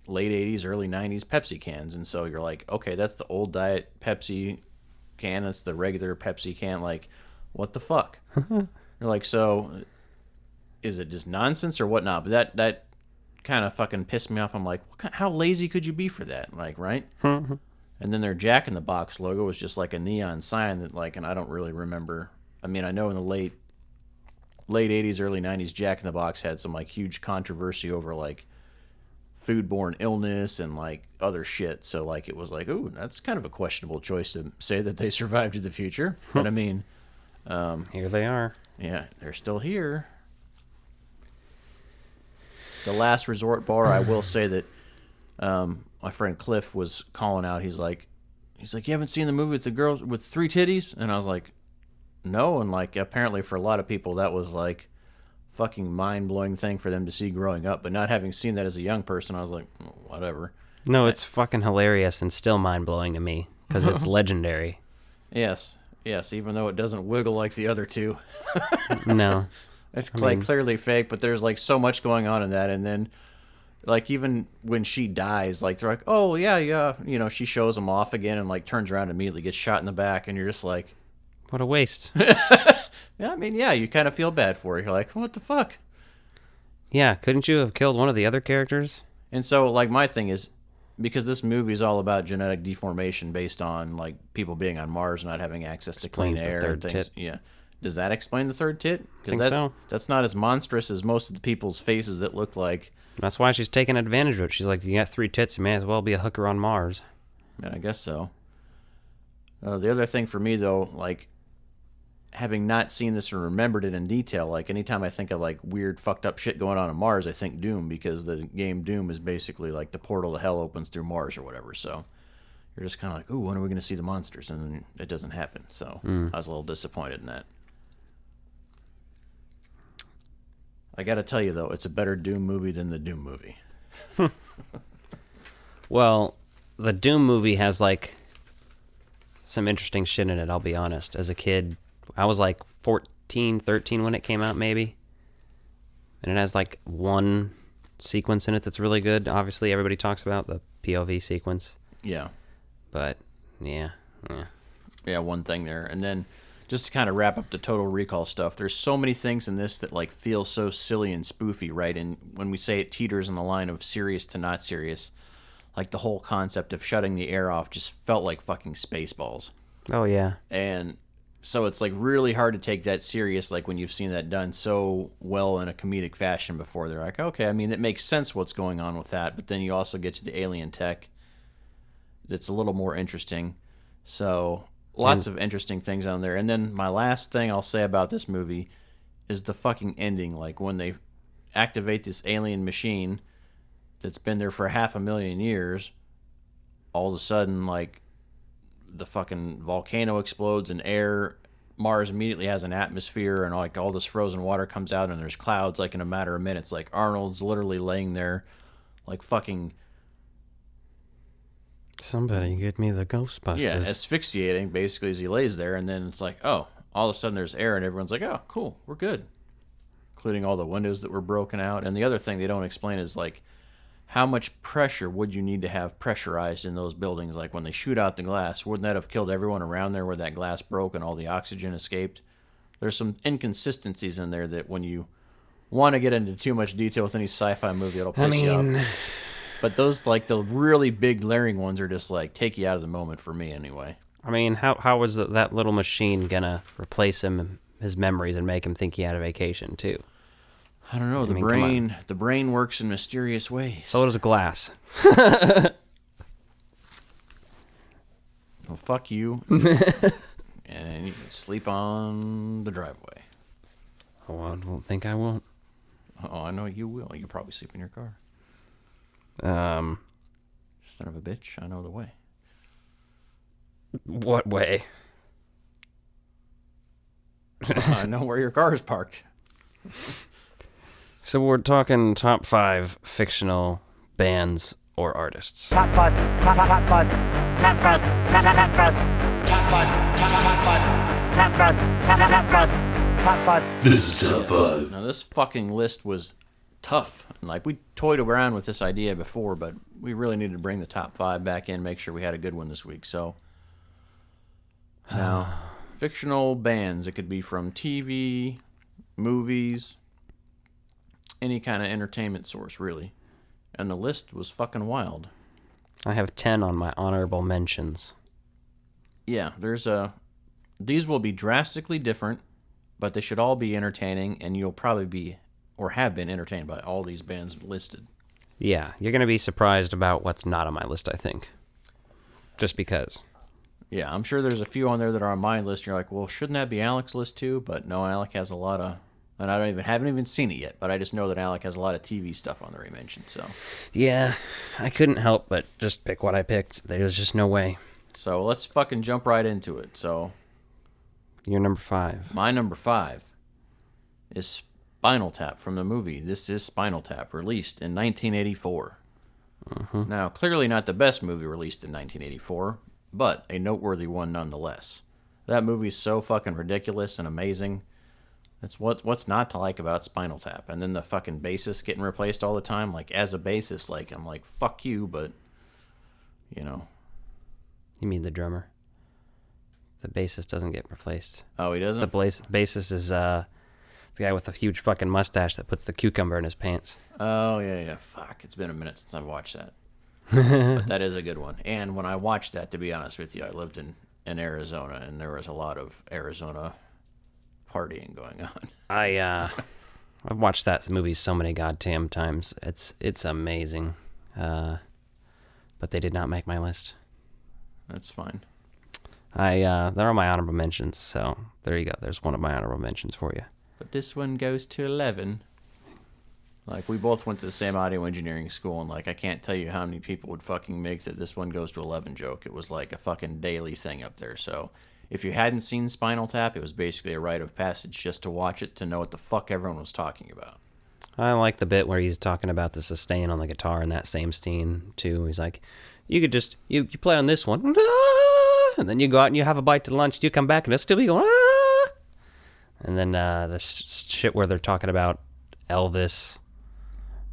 Late 80s, early 90s Pepsi cans. And so you're like, okay, that's the old diet Pepsi can. That's the regular Pepsi can. Like, what the fuck? You're like, so is it just nonsense or whatnot? But that kind of fucking pissed me off. I'm like, how lazy could you be for that? Like, right? And then their Jack in the Box logo was just like a neon sign that, like, and I don't really remember. I mean, I know in the late 80s, early 90s, Jack in the Box had some like huge controversy over like foodborne illness and like other shit. So like it was like, ooh, that's kind of a questionable choice to say that they survived to the future. But I mean, here they are. Yeah, they're still here. The Last Resort bar, I will say that my friend Cliff was calling out. He's like, you haven't seen the movie with the girls with 3 titties? And I was like, no. And like, apparently for a lot of people, that was like fucking mind-blowing thing for them to see growing up. But not having seen that as a young person, I was like, whatever. No, it's fucking hilarious and still mind-blowing to me because it's legendary. Yes, even though it doesn't wiggle like the other two. No. It's clearly fake, but there's like so much going on in that. And then like even when she dies, like they're like, oh yeah, you know, she shows them off again and like turns around and immediately gets shot in the back, and you're just like, what a waste. Yeah, I mean, yeah, you kind of feel bad for her. You're like, what the fuck? Yeah, couldn't you have killed one of the other characters? And so like my thing is, because this movie is all about genetic deformation based on like people being on Mars not having access to clean air and things. Yeah. Does that explain the third tit? So. That's not as monstrous as most of the people's faces that look like. That's why she's taking advantage of it. She's like, you got 3 tits, you may as well be a hooker on Mars. Yeah, I guess so. The other thing for me, though, like, having not seen this or remembered it in detail, like, anytime I think of, like, weird, fucked up shit going on Mars, I think Doom, because the game Doom is basically, like, the portal to hell opens through Mars or whatever, so you're just kind of like, ooh, when are we going to see the monsters? And then it doesn't happen, so I was a little disappointed in that. I gotta tell you, though, it's a better Doom movie than the Doom movie. Well, the Doom movie has, like, some interesting shit in it, I'll be honest. As a kid, I was, like, 14, 13 when it came out, maybe. And it has, like, one sequence in it that's really good. Obviously, everybody talks about the POV sequence. Yeah. But, yeah. Yeah, one thing there. And then, just to kind of wrap up the Total Recall stuff, there's so many things in this that like feel so silly and spoofy, right? And when we say it teeters on the line of serious to not serious, like the whole concept of shutting the air off just felt like fucking Spaceballs. Oh, yeah. And so it's like really hard to take that serious, like when you've seen that done so well in a comedic fashion before. They're like, okay, I mean, it makes sense what's going on with that, but then you also get to the alien tech that's a little more interesting. So lots of interesting things on there. And then my last thing I'll say about this movie is the fucking ending. Like when they activate this alien machine that's been there for 500,000 years, all of a sudden, like, the fucking volcano explodes and Mars immediately has an atmosphere, and like all this frozen water comes out and there's clouds like in a matter of minutes. Like Arnold's literally laying there like fucking... Somebody get me the Ghostbusters. Yeah, asphyxiating basically as he lays there, and then it's like, oh, all of a sudden there's air and everyone's like, oh, cool, we're good. Including all the windows that were broken out. And the other thing they don't explain is like, how much pressure would you need to have pressurized in those buildings? Like when they shoot out the glass, wouldn't that have killed everyone around there where that glass broke and all the oxygen escaped? There's some inconsistencies in there that when you want to get into too much detail with any sci-fi movie, it'll piss you off. But those, like the really big glaring ones, are just like take you out of the moment for me anyway. I mean, how was that little machine gonna replace his memories and make him think he had a vacation too? I don't know. The brain works in mysterious ways. So does glass. Well, fuck you. And you can sleep on the driveway. Oh, I don't think I won't. Oh, I know you will. You'll probably sleep in your car. Son of a bitch, I know the way. What way? I know where your car is parked. So we're talking top 5 fictional bands or artists. Top 5. Top 5. Top 5. Top 5. Top 5. Top 5. Top 5. Top 5. Top 5. Top 5. This is top 5. Now this fucking list was tough. Like we toyed around with this idea before, but we really needed to bring the top 5 back in, make sure we had a good one this week. So now, fictional bands. It could be from TV, movies, any kind of entertainment source, really. And the list was fucking wild. I have 10 on my honorable mentions. Yeah, these will be drastically different, but they should all be entertaining, and you'll probably be, or have been, entertained by all these bands listed. Yeah, you're going to be surprised about what's not on my list, I think. Just because. Yeah, I'm sure there's a few on there that are on my list. You're like, well, shouldn't that be Alec's list too? But no, Alec has a lot of, and I haven't even seen it yet, but I just know that Alec has a lot of TV stuff on there he mentioned, so. Yeah, I couldn't help but just pick what I picked. There's just no way. So let's fucking jump right into it. So. Your number 5. My number 5 is Spinal Tap from the movie This Is Spinal Tap, released in 1984. Mm-hmm. Now, clearly not the best movie released in 1984, but a noteworthy one nonetheless. That movie's so fucking ridiculous and amazing. That's what's not to like about Spinal Tap. And then the fucking bassist getting replaced all the time. Like, as a bassist, like, I'm like, fuck you, but, you know. You mean the drummer? The bassist doesn't get replaced. Oh, he doesn't? The bassist is the guy with the huge fucking mustache that puts the cucumber in his pants. Oh, yeah. Fuck, it's been a minute since I've watched that. But that is a good one. And when I watched that, to be honest with you, I lived in Arizona, and there was a lot of Arizona partying going on. I've watched that movie so many goddamn times. It's amazing. But they did not make my list. That's fine. They're on my honorable mentions, so there you go. There's one of my honorable mentions for you. But this one goes to 11. Like, we both went to the same audio engineering school, and, like, I can't tell you how many people would fucking make that this one goes to 11 joke. It was, like, a fucking daily thing up there. So, if you hadn't seen Spinal Tap, it was basically a rite of passage just to watch it, to know what the fuck everyone was talking about. I like the bit where he's talking about the sustain on the guitar in that same scene, too. He's like, you could just, you play on this one, and then you go out and you have a bite to lunch, you come back and it'll still be going, ah! And then the shit where they're talking about Elvis,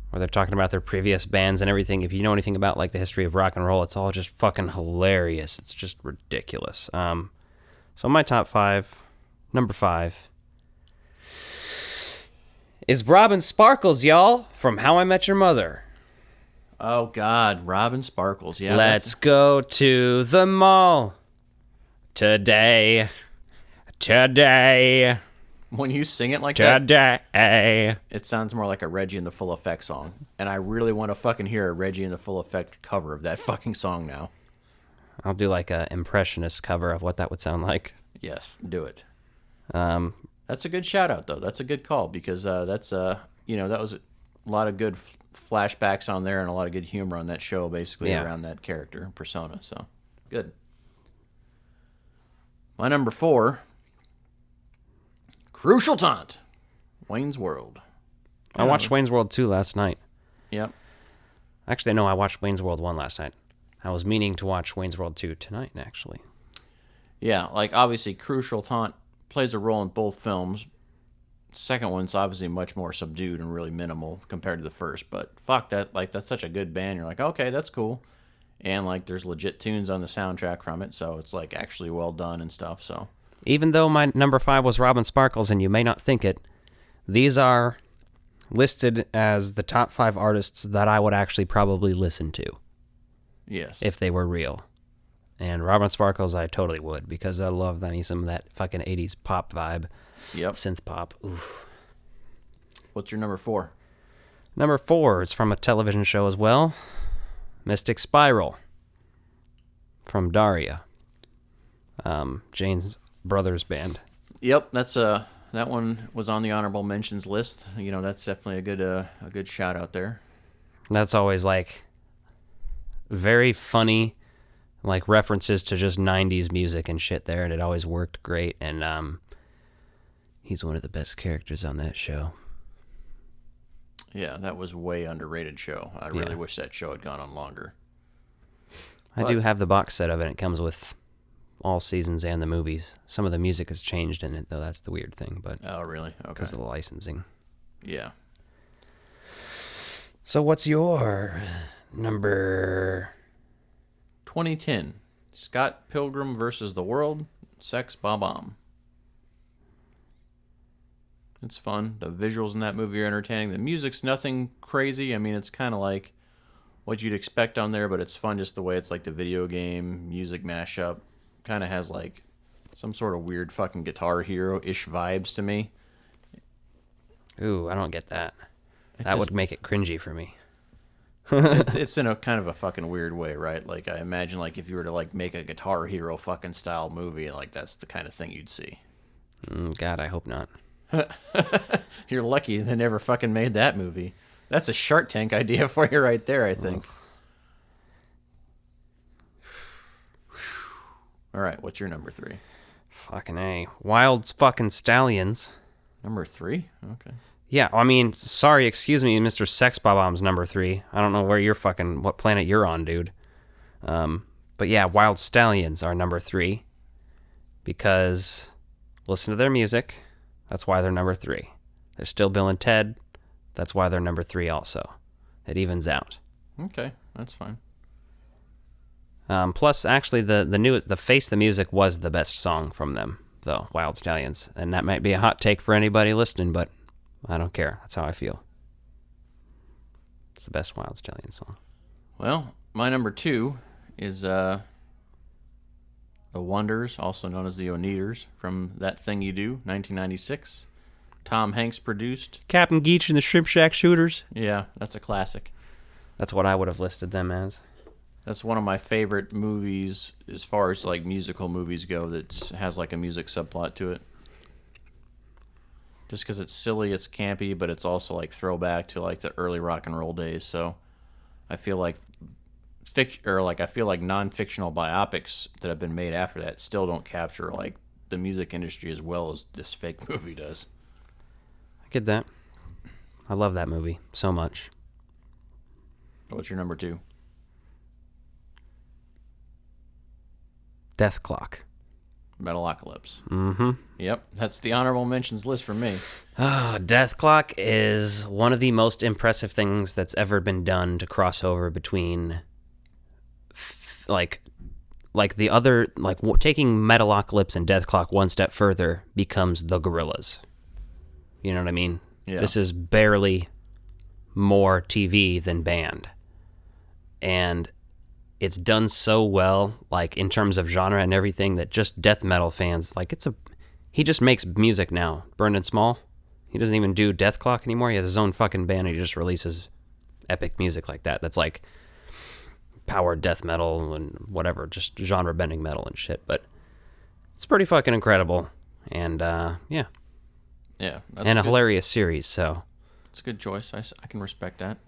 where they're talking about their previous bands and everything. If you know anything about, like, the history of rock and roll, it's all just fucking hilarious. It's just ridiculous. So my top 5, number 5, is Robin Sparkles, y'all, from How I Met Your Mother. Oh, God, Robin Sparkles, yeah. Let's go to the mall today. When you sing it like that, it sounds more like a Reggie and the Full Effect song. And I really want to fucking hear a Reggie and the Full Effect cover of that fucking song now. I'll do like a impressionist cover of what that would sound like. Yes, do it. That's a good shout out, though. That's a good call, because that's that was a lot of good flashbacks on there and a lot of good humor on that show, basically, around that character persona. So good. My number 4, Crucial Taunt, Wayne's World. I watched Wayne's World 2 last night. Yep. Actually, no, I watched Wayne's World 1 last night. I was meaning to watch Wayne's World 2 tonight, actually. Yeah, like, obviously, Crucial Taunt plays a role in both films. Second one's obviously much more subdued and really minimal compared to the first, but fuck that, like, that's such a good band. You're like, okay, that's cool. And, like, there's legit tunes on the soundtrack from it, so it's, like, actually well done and stuff, so. Even though my number 5 was Robin Sparkles, and you may not think it, these are listed as the top 5 artists that I would actually probably listen to. Yes. If they were real. And Robin Sparkles, I totally would, because I love some of that fucking 80s pop vibe. Yep. Synth pop. Oof. What's your number 4? Number 4 is from a television show as well. Mystic Spiral. From Daria. Jane's brother's band. Yep, that's that one was on the honorable mentions list. You know, that's definitely a good shout out there. That's always like very funny, like references to just 90s music and shit there, and it always worked great. And he's one of the best characters on that show. Yeah, that was way underrated show. I really wish that show had gone on longer. I do have the box set of it. It comes with all seasons and the movies. Some of the music has changed in it, though. That's the weird thing. But oh, really? Okay. Because of the licensing. Yeah. So what's your number? 2010. Scott Pilgrim versus the World. Sex-bob-omb. It's fun. The visuals in that movie are entertaining. The music's nothing crazy. I mean, it's kind of like what you'd expect on there, but it's fun just the way it's like the video game music mashup. Kind of has like some sort of weird fucking Guitar Hero-ish vibes to me. Ooh, I don't get that. That would make it cringy for me. it's in a kind of a fucking weird way, right? Like, I imagine like if you were to like make a Guitar Hero fucking style movie, like that's the kind of thing you'd see. God, I hope not. You're lucky they never fucking made that movie. That's a Shark Tank idea for you right there, I think. All right, what's your number 3? Fucking A. Wild fucking Stallions. Number 3? Okay. Yeah, I mean, sorry, excuse me, Mr. Sex-bob-omb's number 3. I don't know where you're fucking, what planet you're on, dude. But yeah, Wild Stallions are number 3. Because, listen to their music. That's why they're number 3. They're still Bill and Ted. That's why they're number 3 also. It evens out. Okay, that's fine. Plus, actually, the Face the Music was the best song from them, though, Wild Stallions. And that might be a hot take for anybody listening, but I don't care. That's how I feel. It's the best Wild Stallions song. Well, my number 2 is The Wonders, also known as the Oneaters, from That Thing You Do, 1996. Tom Hanks produced. Captain Geach and the Shrimp Shack Shooters. Yeah, that's a classic. That's what I would have listed them as. That's one of my favorite movies as far as like musical movies go that has like a music subplot to it. Just because it's silly, it's campy, but it's also like throwback to like the early rock and roll days. So I feel like non-fictional biopics that have been made after that still don't capture like the music industry as well as this fake movie does. I get that. I love that movie so much. What's your number 2? Death Clock. Metalocalypse. Mm-hmm. Yep, that's the honorable mentions list for me. Death Clock is one of the most impressive things that's ever been done to cross over between, taking Metalocalypse and Death Clock one step further becomes the Gorillaz. You know what I mean? Yeah. This is barely more TV than band. And it's done so well, like, in terms of genre and everything, that just death metal fans, like, he just makes music now. Burned Small. He doesn't even do Death Clock anymore. He has his own fucking band, and he just releases epic music like that. That's like power death metal and whatever, just genre-bending metal and shit. But it's pretty fucking incredible. And, yeah. Yeah. And a hilarious series, so. It's a good choice. I can respect that.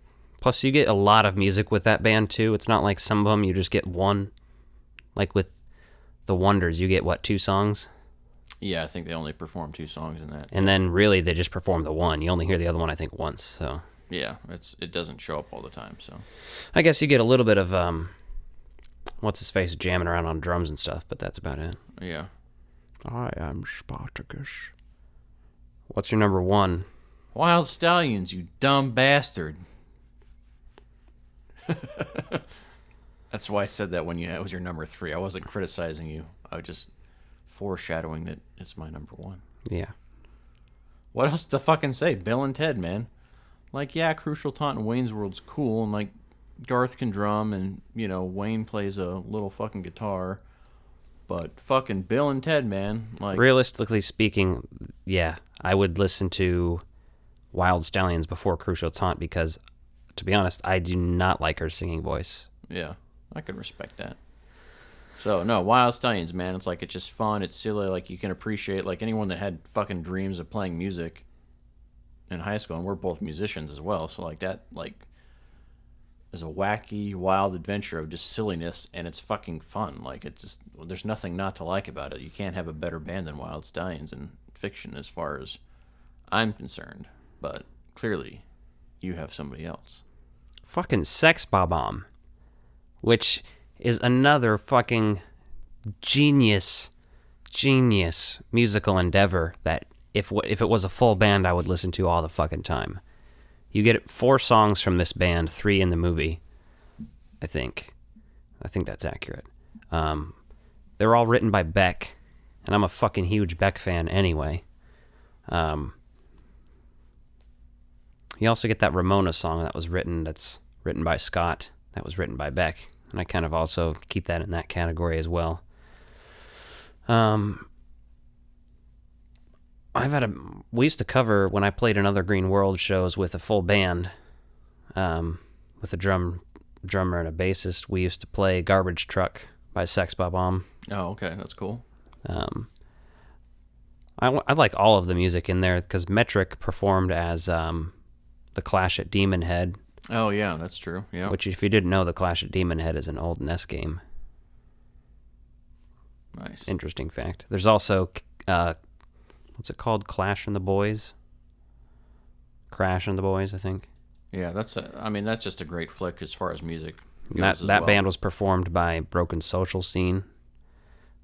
Plus, you get a lot of music with that band, too. It's not like some of them, you just get one. Like with The Wonders, you get, 2 songs? Yeah, I think they only perform 2 songs in that. And then, really, they just perform the one. You only hear the other one, I think, once, so. Yeah, it doesn't show up all the time, so. I guess you get a little bit of, what's-his-face jamming around on drums and stuff, but that's about it. Yeah. I am Spartacus. What's your number 1? Wild Stallions, you dumb bastard. That's why I said that when it was your number 3. I wasn't criticizing you. I was just foreshadowing that it's my number 1. Yeah. What else to fucking say? Bill and Ted, man. Like, yeah, Crucial Taunt and Wayne's World's cool, and like Garth can drum, and Wayne plays a little fucking guitar. But fucking Bill and Ted, man. Like, realistically speaking, yeah, I would listen to Wild Stallions before Crucial Taunt because, to be honest, I do not like her singing voice. Yeah, I can respect that. So, no, Wild Stallions, man, it's like, it's just fun, it's silly, like, you can appreciate, like, anyone that had fucking dreams of playing music in high school, and we're both musicians as well, so, like, that, like, is a wacky, wild adventure of just silliness, and it's fucking fun. Like, it's just, there's nothing not to like about it. You can't have a better band than Wild Stallions in fiction as far as I'm concerned, but clearly you have somebody else. Fucking Sex-bob-omb, which is another fucking genius musical endeavor that if it was a full band, I would listen to all the fucking time. You get 4 songs from this band, 3 in the movie, I think. I think that's accurate. They're all written by Beck, and I'm a fucking huge Beck fan anyway. You also get that Ramona song that's written by Scott, that was written by Beck, and I kind of also keep that in that category as well. We used to cover, when I played in other Green World shows with a full band, with a drummer and a bassist, we used to play Garbage Truck by Sex-Bob-Omb. Oh, okay, that's cool. I like all of the music in there, because Metric performed as the Clash at Demon Head. Oh, yeah, that's true. Yeah. Which, if you didn't know, the Clash at Demon Head is an old NES game. Nice. Interesting fact. There's also, what's it called? Clash and the Boys? Crash and the Boys, I think. Yeah, that's just a great flick as far as music That goes as well. band was performed by Broken Social Scene,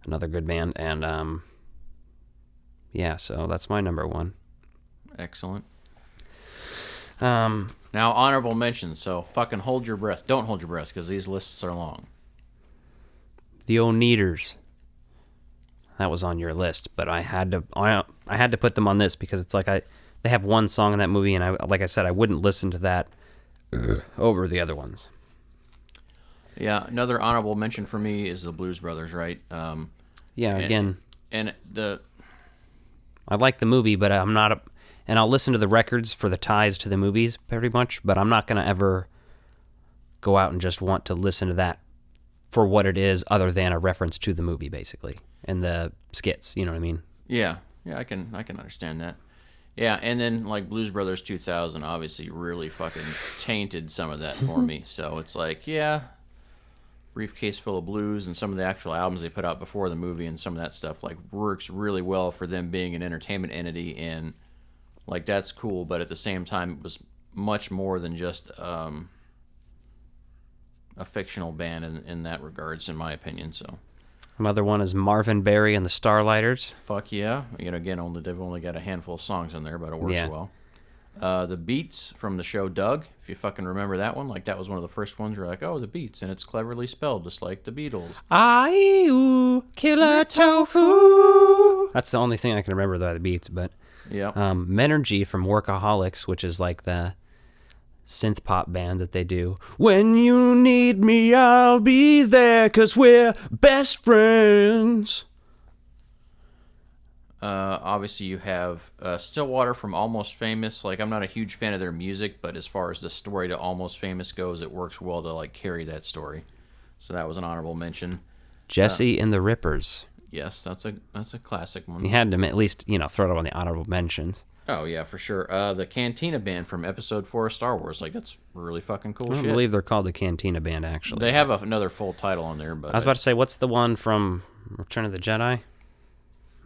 another good band, and yeah, so that's my number one. Excellent. Now, honorable mentions, so fucking hold your breath. Don't hold your breath, because these lists are long. The Oneaters. That was on your list, but I had to put them on this because it's like they have one song in that movie, and like I said, I wouldn't listen to that over the other ones. Yeah, another honorable mention for me is the Blues Brothers, right? Again. I like the movie, but I'm not and I'll listen to the records for the ties to the movies pretty much, but I'm not going to ever go out and just want to listen to that for what it is other than a reference to the movie, basically, and the skits, you know what I mean? Yeah, I can understand that. Yeah, and then like Blues Brothers 2000 obviously really fucking tainted some of that for me. So it's like, yeah, Briefcase Full of Blues and some of the actual albums they put out before the movie and some of that stuff like works really well for them being an entertainment entity, and like that's cool, but at the same time it was much more than just a fictional band in that regards, in my opinion. So another one is Marvin Berry and the Starlighters. Fuck yeah. Again, they've only got a handful of songs in there, but it works well. The Beats from the show Doug, if you fucking remember that one, like that was one of the first ones where like, oh, the Beats, and it's cleverly spelled just like the Beatles. I-oo, killer tofu. That's the only thing I can remember by the Beats, but yeah. Menergy from Workaholics, which is like the synth pop band that they do. When you need me, I'll be there, 'cause we're best friends. Obviously you have Stillwater from Almost Famous. Like, I'm not a huge fan of their music, but as far as the story to Almost Famous goes, it works well to like carry that story. So that was an honorable mention. Jesse and the Rippers. Yes, that's a classic one. You had to at least, throw it up on the honorable mentions. Oh, yeah, for sure. The Cantina Band from Episode 4 of Star Wars. Like, that's really fucking cool shit. I don't believe they're called the Cantina Band, actually. They have another full title on there, but... I was about to say, what's the one from Return of the Jedi?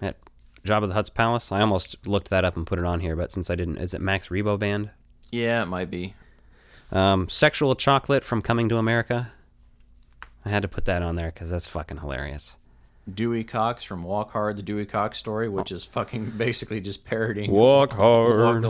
At Jabba the Hutt's Palace? I almost looked that up and put it on here, but since I didn't... Is it Max Rebo Band? Yeah, it might be. Sexual Chocolate from Coming to America. I had to put that on there because that's fucking hilarious. Dewey Cox from Walk Hard, the Dewey Cox story, which is fucking basically just parodying Walk Hard.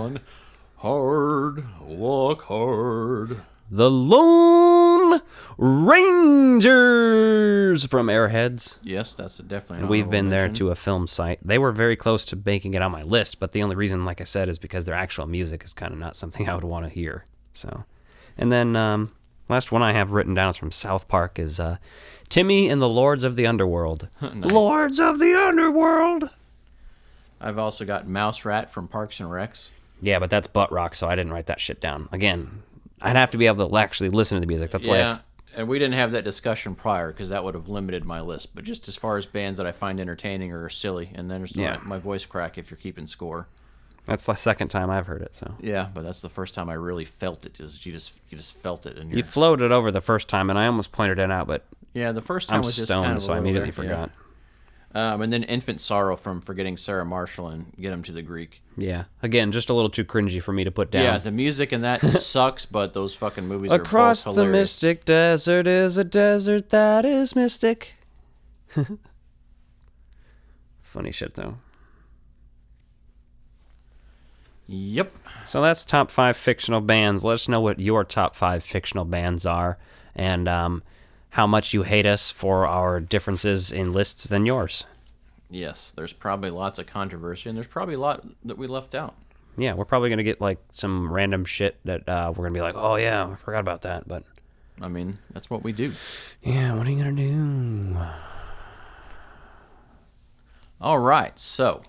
Walk hard. The Lone Rangers from Airheads. Yes, that's definitely and we've been there to a film site. They were very close to making it on my list, but the only reason, like I said, is because their actual music is kind of not something I would want to hear. So, and then last one I have written down is from South Park is Timmy and the Lords of the Underworld. Nice. Lords of the Underworld! I've also got Mouse Rat from Parks and Recs. Yeah, but that's butt rock, so I didn't write that shit down. Again, I'd have to be able to actually listen to the music. That's why it's... and we didn't have that discussion prior, because that would have limited my list. But just as far as bands that I find entertaining or silly, and then there's my voice crack if you're keeping score. That's the second time I've heard it, so... Yeah, but that's the first time I really felt it. You just felt it. You floated over the first time, and I almost pointed it out, but... Yeah, the first time was just stoned, kind of so I immediately forgot. And then Infant Sorrow from Forgetting Sarah Marshall and Get Him to the Greek. Yeah. Again, just a little too cringy for me to put down. Yeah, the music in that sucks, but those fucking movies are both hilarious. Across the mystic desert is a desert that is mystic. It's funny shit, though. Yep. So that's top 5 fictional bands. Let us know what your top 5 fictional bands are, and how much you hate us for our differences in lists than yours. Yes, there's probably lots of controversy, and there's probably a lot that we left out. Yeah, we're probably going to get, like, some random shit that we're going to be like, oh, yeah, I forgot about that, but... I mean, that's what we do. Yeah, what are you going to do? All right, so...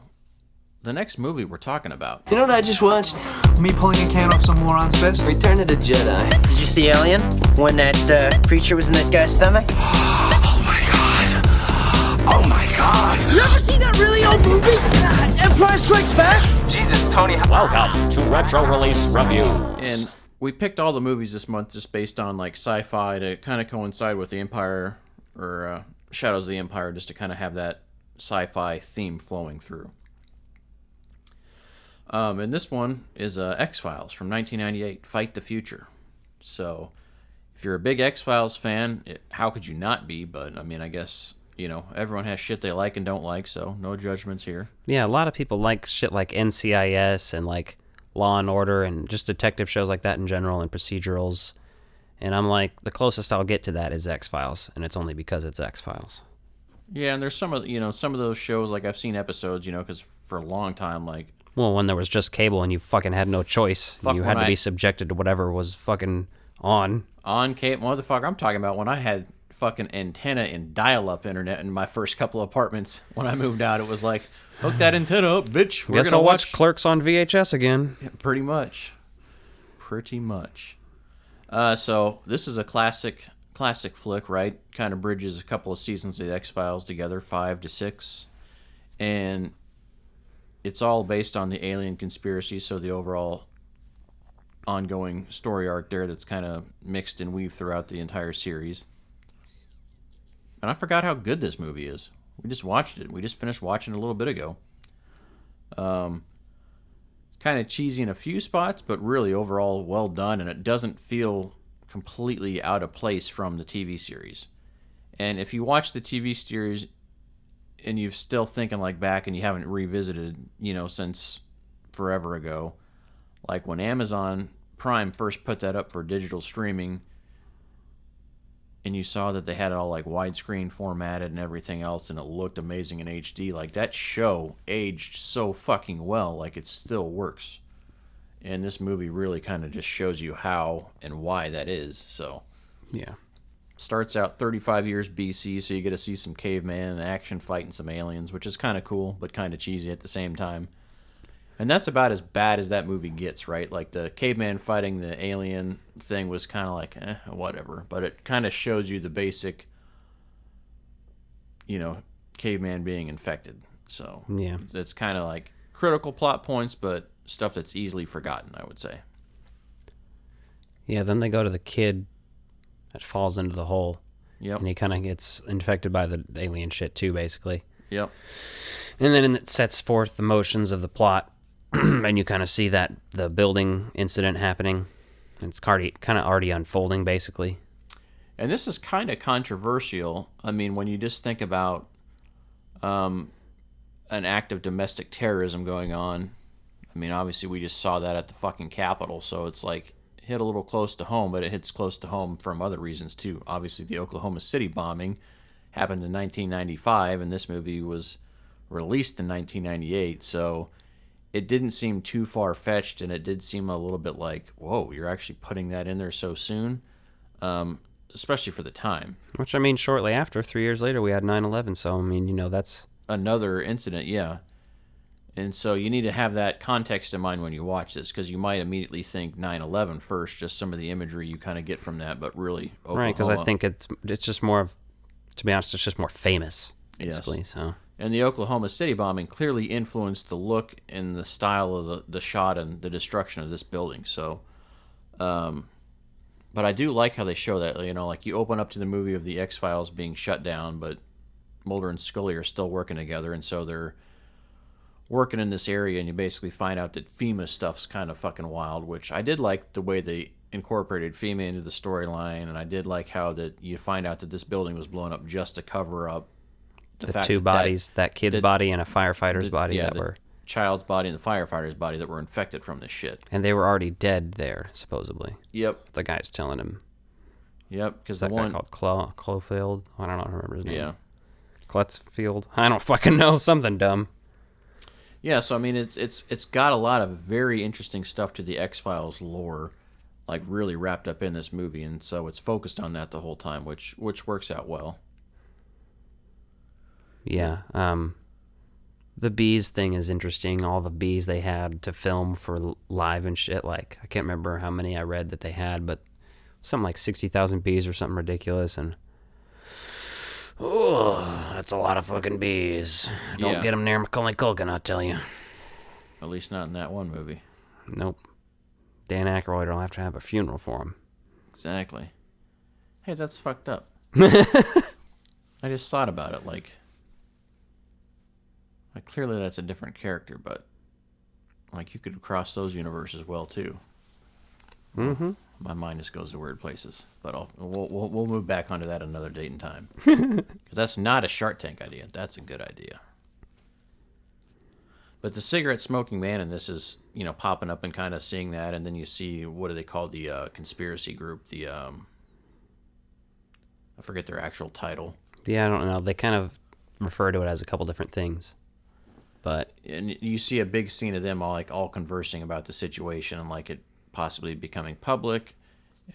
the next movie we're talking about. You know what I just watched? Me pulling a can off some moron's vest? Return of the Jedi. Did you see Alien? When that creature was in that guy's stomach? Oh my god. Oh my god. You ever seen that really old movie? Empire Strikes Back? Jesus, Tony. Welcome to Retro Release Review. And we picked all the movies this month just based on like sci-fi to kind of coincide with the Empire or Shadows of the Empire, just to kind of have that sci-fi theme flowing through. And this one is X-Files from 1998, Fight the Future. So, if you're a big X-Files fan, how could you not be? But, I mean, I guess, you know, everyone has shit they like and don't like, so no judgments here. Yeah, a lot of people like shit like NCIS and, like, Law and Order and just detective shows like that in general and procedurals. And I'm like, the closest I'll get to that is X-Files, and it's only because it's X-Files. Yeah, and there's some of those shows, like, I've seen episodes, you know, because for a long time, like... Well, when there was just cable and you fucking had no choice. You had to be subjected to whatever was fucking on. On cable, motherfucker. I'm talking about when I had fucking antenna and dial-up internet in my first couple of apartments. When I moved out, it was like, hook that antenna up, bitch. Guess I'll watch Clerks on VHS again. Yeah, pretty much. Pretty much. So, this is a classic flick, right? Kind of bridges a couple of seasons of the X-Files together, 5 to 6. And... it's all based on the alien conspiracy, so the overall ongoing story arc there that's kind of mixed and weaved throughout the entire series. And I forgot how good this movie is. We just watched it. We just finished watching it a little bit ago. Kind of cheesy in a few spots, but really overall well done, and it doesn't feel completely out of place from the TV series. And if you watch the TV series... and you're still thinking like back and you haven't revisited, you know, since forever ago, like when Amazon Prime first put that up for digital streaming and you saw that they had it all like widescreen formatted and everything else and it looked amazing in HD, like that show aged so fucking well, like it still works. And this movie really kind of just shows you how and why that is. So yeah. Starts out 35 years BC, so you get to see some caveman and action fighting some aliens, which is kind of cool, but kind of cheesy at the same time. And that's about as bad as that movie gets, right? Like, the caveman fighting the alien thing was kind of like, whatever. But it kind of shows you the basic, you know, caveman being infected. So, yeah, it's kind of like critical plot points, but stuff that's easily forgotten, I would say. Yeah, then they go to the kid that falls into the hole. Yep. And he kind of gets infected by the alien shit too, basically. Yep. And then it sets forth the motions of the plot, and you kind of see that the building incident happening. And it's kind of already unfolding, basically. And this is kind of controversial. I mean, when you just think about an act of domestic terrorism going on. I mean, obviously we just saw that at the fucking Capitol, so it's like hit a little close to home, but it hits close to home from other reasons too. Obviously, the Oklahoma City bombing happened in 1995, and this movie was released in 1998, so it didn't seem too far-fetched, and it did seem a little bit like, whoa, you're actually putting that in there so soon, especially for the time. Which, I mean, shortly after, 3 years later, we had 9/11, so, I mean, you know, that's... another incident, yeah. And so you need to have that context in mind when you watch this, because you might immediately think 9/11 first, just some of the imagery you kind of get from that, but really Oklahoma. Right, because I think it's just more of, to be honest, it's just more famous, basically. Yes. So. And the Oklahoma City bombing clearly influenced the look and the style of the shot and the destruction of this building. So, but I do like how they show that, you know, like you open up to the movie of the X-Files being shut down, but Mulder and Scully are still working together, and so they're working in this area, and you basically find out that FEMA stuff's kind of fucking wild, which I did like the way they incorporated FEMA into the storyline, and I did like how that you find out that this building was blown up just to cover up the fact two bodies, that kid's body and a firefighter's body that were... child's body and the firefighter's body that were infected from this shit. And they were already dead there, supposedly. Yep. The guy's telling him. Yep, because the one... guy called Clofield? I don't remember his name. Yeah. Kletzfield? I don't fucking know. Something dumb. Yeah, so I mean, it's got a lot of very interesting stuff to the X-Files lore, like really wrapped up in this movie, and so it's focused on that the whole time, which works out well. Yeah, the bees thing is interesting. All the bees they had to film for live and shit. Like, I can't remember how many I read that they had, but something like 60,000 bees or something ridiculous. And oh, that's a lot of fucking bees. Don't get them near Macaulay Culkin, I'll tell you. At least not in that one movie. Nope. Dan Aykroyd will have to have a funeral for him. Exactly. Hey, that's fucked up. I just thought about it, like clearly that's a different character, but like you could cross those universes well too. Mm-hmm. My mind just goes to weird places, but we'll move back onto that another date and time, because that's not a Shark Tank idea. That's a good idea. But the cigarette smoking man in this is, popping up and kind of seeing that, and then you see, what do they call the conspiracy group? The I forget their actual title. Yeah, I don't know. They kind of refer to it as a couple different things. But and you see a big scene of them all conversing about the situation and like it possibly becoming public.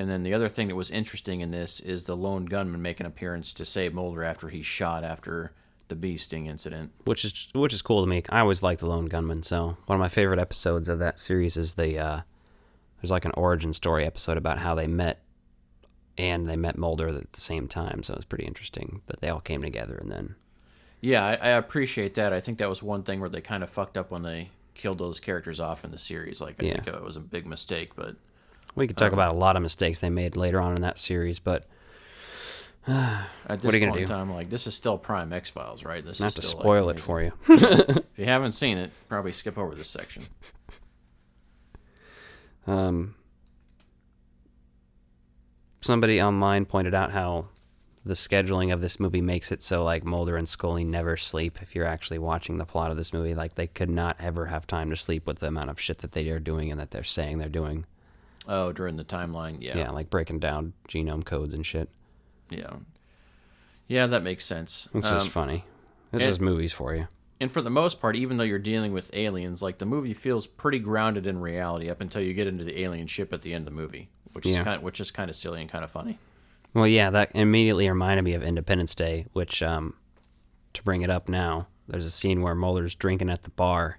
And then the other thing that was interesting in this is the lone gunman make an appearance to save Mulder after he's shot after the bee sting incident. Which is cool to me. I always liked the lone gunman. So one of my favorite episodes of that series is there's like an origin story episode about how they met, and they met Mulder at the same time. So it was pretty interesting that they all came together and then. Yeah, I appreciate that. I think that was one thing where they kind of fucked up when they killed those characters off in the series. Like, I think it was a big mistake, but... We could talk about a lot of mistakes they made later on in that series, but... at this what are you point gonna in do? time, like, this is still prime X-Files, right? This Not is to still, spoil it for you. If you haven't seen it, probably skip over this section. Somebody online pointed out how the scheduling of this movie makes it so like Mulder and Scully never sleep. If you're actually watching the plot of this movie, like they could not ever have time to sleep with the amount of shit that they are doing and that they're saying they're doing. Oh, during the timeline, yeah. Yeah, like breaking down genome codes and shit. Yeah. Yeah, that makes sense. It's just funny. It's just movies for you. And for the most part, even though you're dealing with aliens, like the movie feels pretty grounded in reality up until you get into the alien ship at the end of the movie, which is kind of silly and kind of funny. Well, yeah, that immediately reminded me of Independence Day, which, to bring it up now, there's a scene where Mulder's drinking at the bar,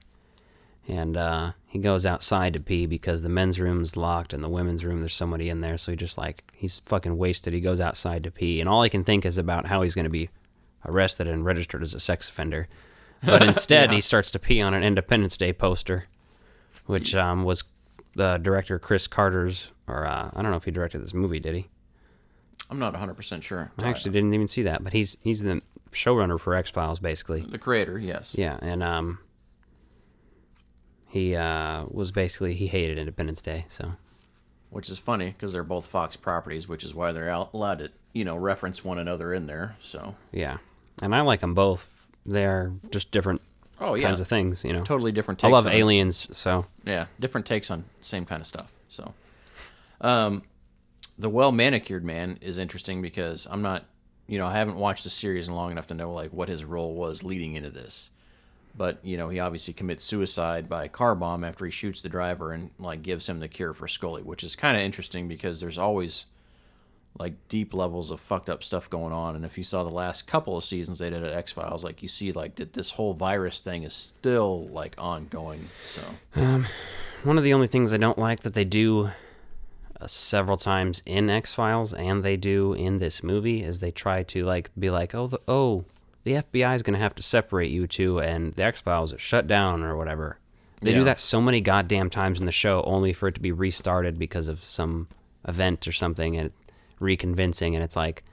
and he goes outside to pee because the men's room's locked and the women's room, there's somebody in there, so he's fucking wasted. He goes outside to pee, and all I can think is about how he's going to be arrested and registered as a sex offender. But instead, he starts to pee on an Independence Day poster, which was the director Chris Carter's, or I don't know if he directed this movie, did he? I'm not 100% sure. I actually didn't even see that, but he's the showrunner for X-Files, basically. The creator, yes. Yeah, and he was basically, he hated Independence Day, so. Which is funny, because they're both Fox properties, which is why they're allowed to, reference one another in there, so. Yeah, and I like them both. They're just different kinds of things, Totally different takes. I love aliens, so. Yeah, different takes on same kind of stuff, so. The well-manicured man is interesting because I'm not, I haven't watched the series long enough to know, like, what his role was leading into this. But, he obviously commits suicide by car bomb after he shoots the driver and, like, gives him the cure for Scully, which is kind of interesting because there's always, like, deep levels of fucked up stuff going on. And if you saw the last couple of seasons they did at X-Files, like, you see, like, that this whole virus thing is still, like, ongoing, so. One of the only things I don't like that they do several times in X-Files and they do in this movie is they try to like be like, the FBI is going to have to separate you two and the X-Files is shut down or whatever. They do that so many goddamn times in the show only for it to be restarted because of some event or something and reconvincing, and it's like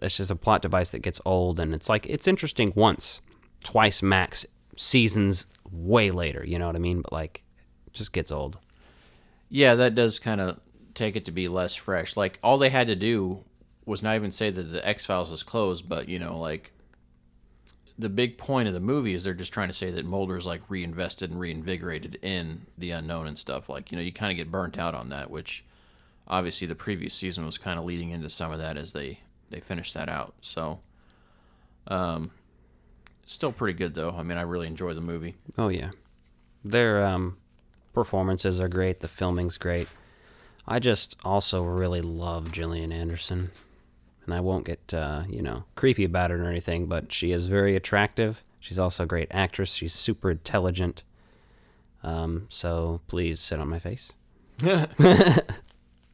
it's just a plot device that gets old, and it's like it's interesting once, twice max, seasons way later, you know what I mean? But like it just gets old. Yeah, that does kind of take it to be less fresh. Like, all they had to do was not even say that the X-Files was closed, but, like, the big point of the movie is they're just trying to say that Mulder's, like, reinvested and reinvigorated in the unknown and stuff. Like, you kind of get burnt out on that, which, obviously, the previous season was kind of leading into some of that as they finished that out. So Still pretty good, though. I mean, I really enjoy the movie. Oh, yeah. Their performances are great. The filming's great. I just also really love Gillian Anderson. And I won't get, creepy about it or anything, but she is very attractive. She's also a great actress. She's super intelligent. So please sit on my face.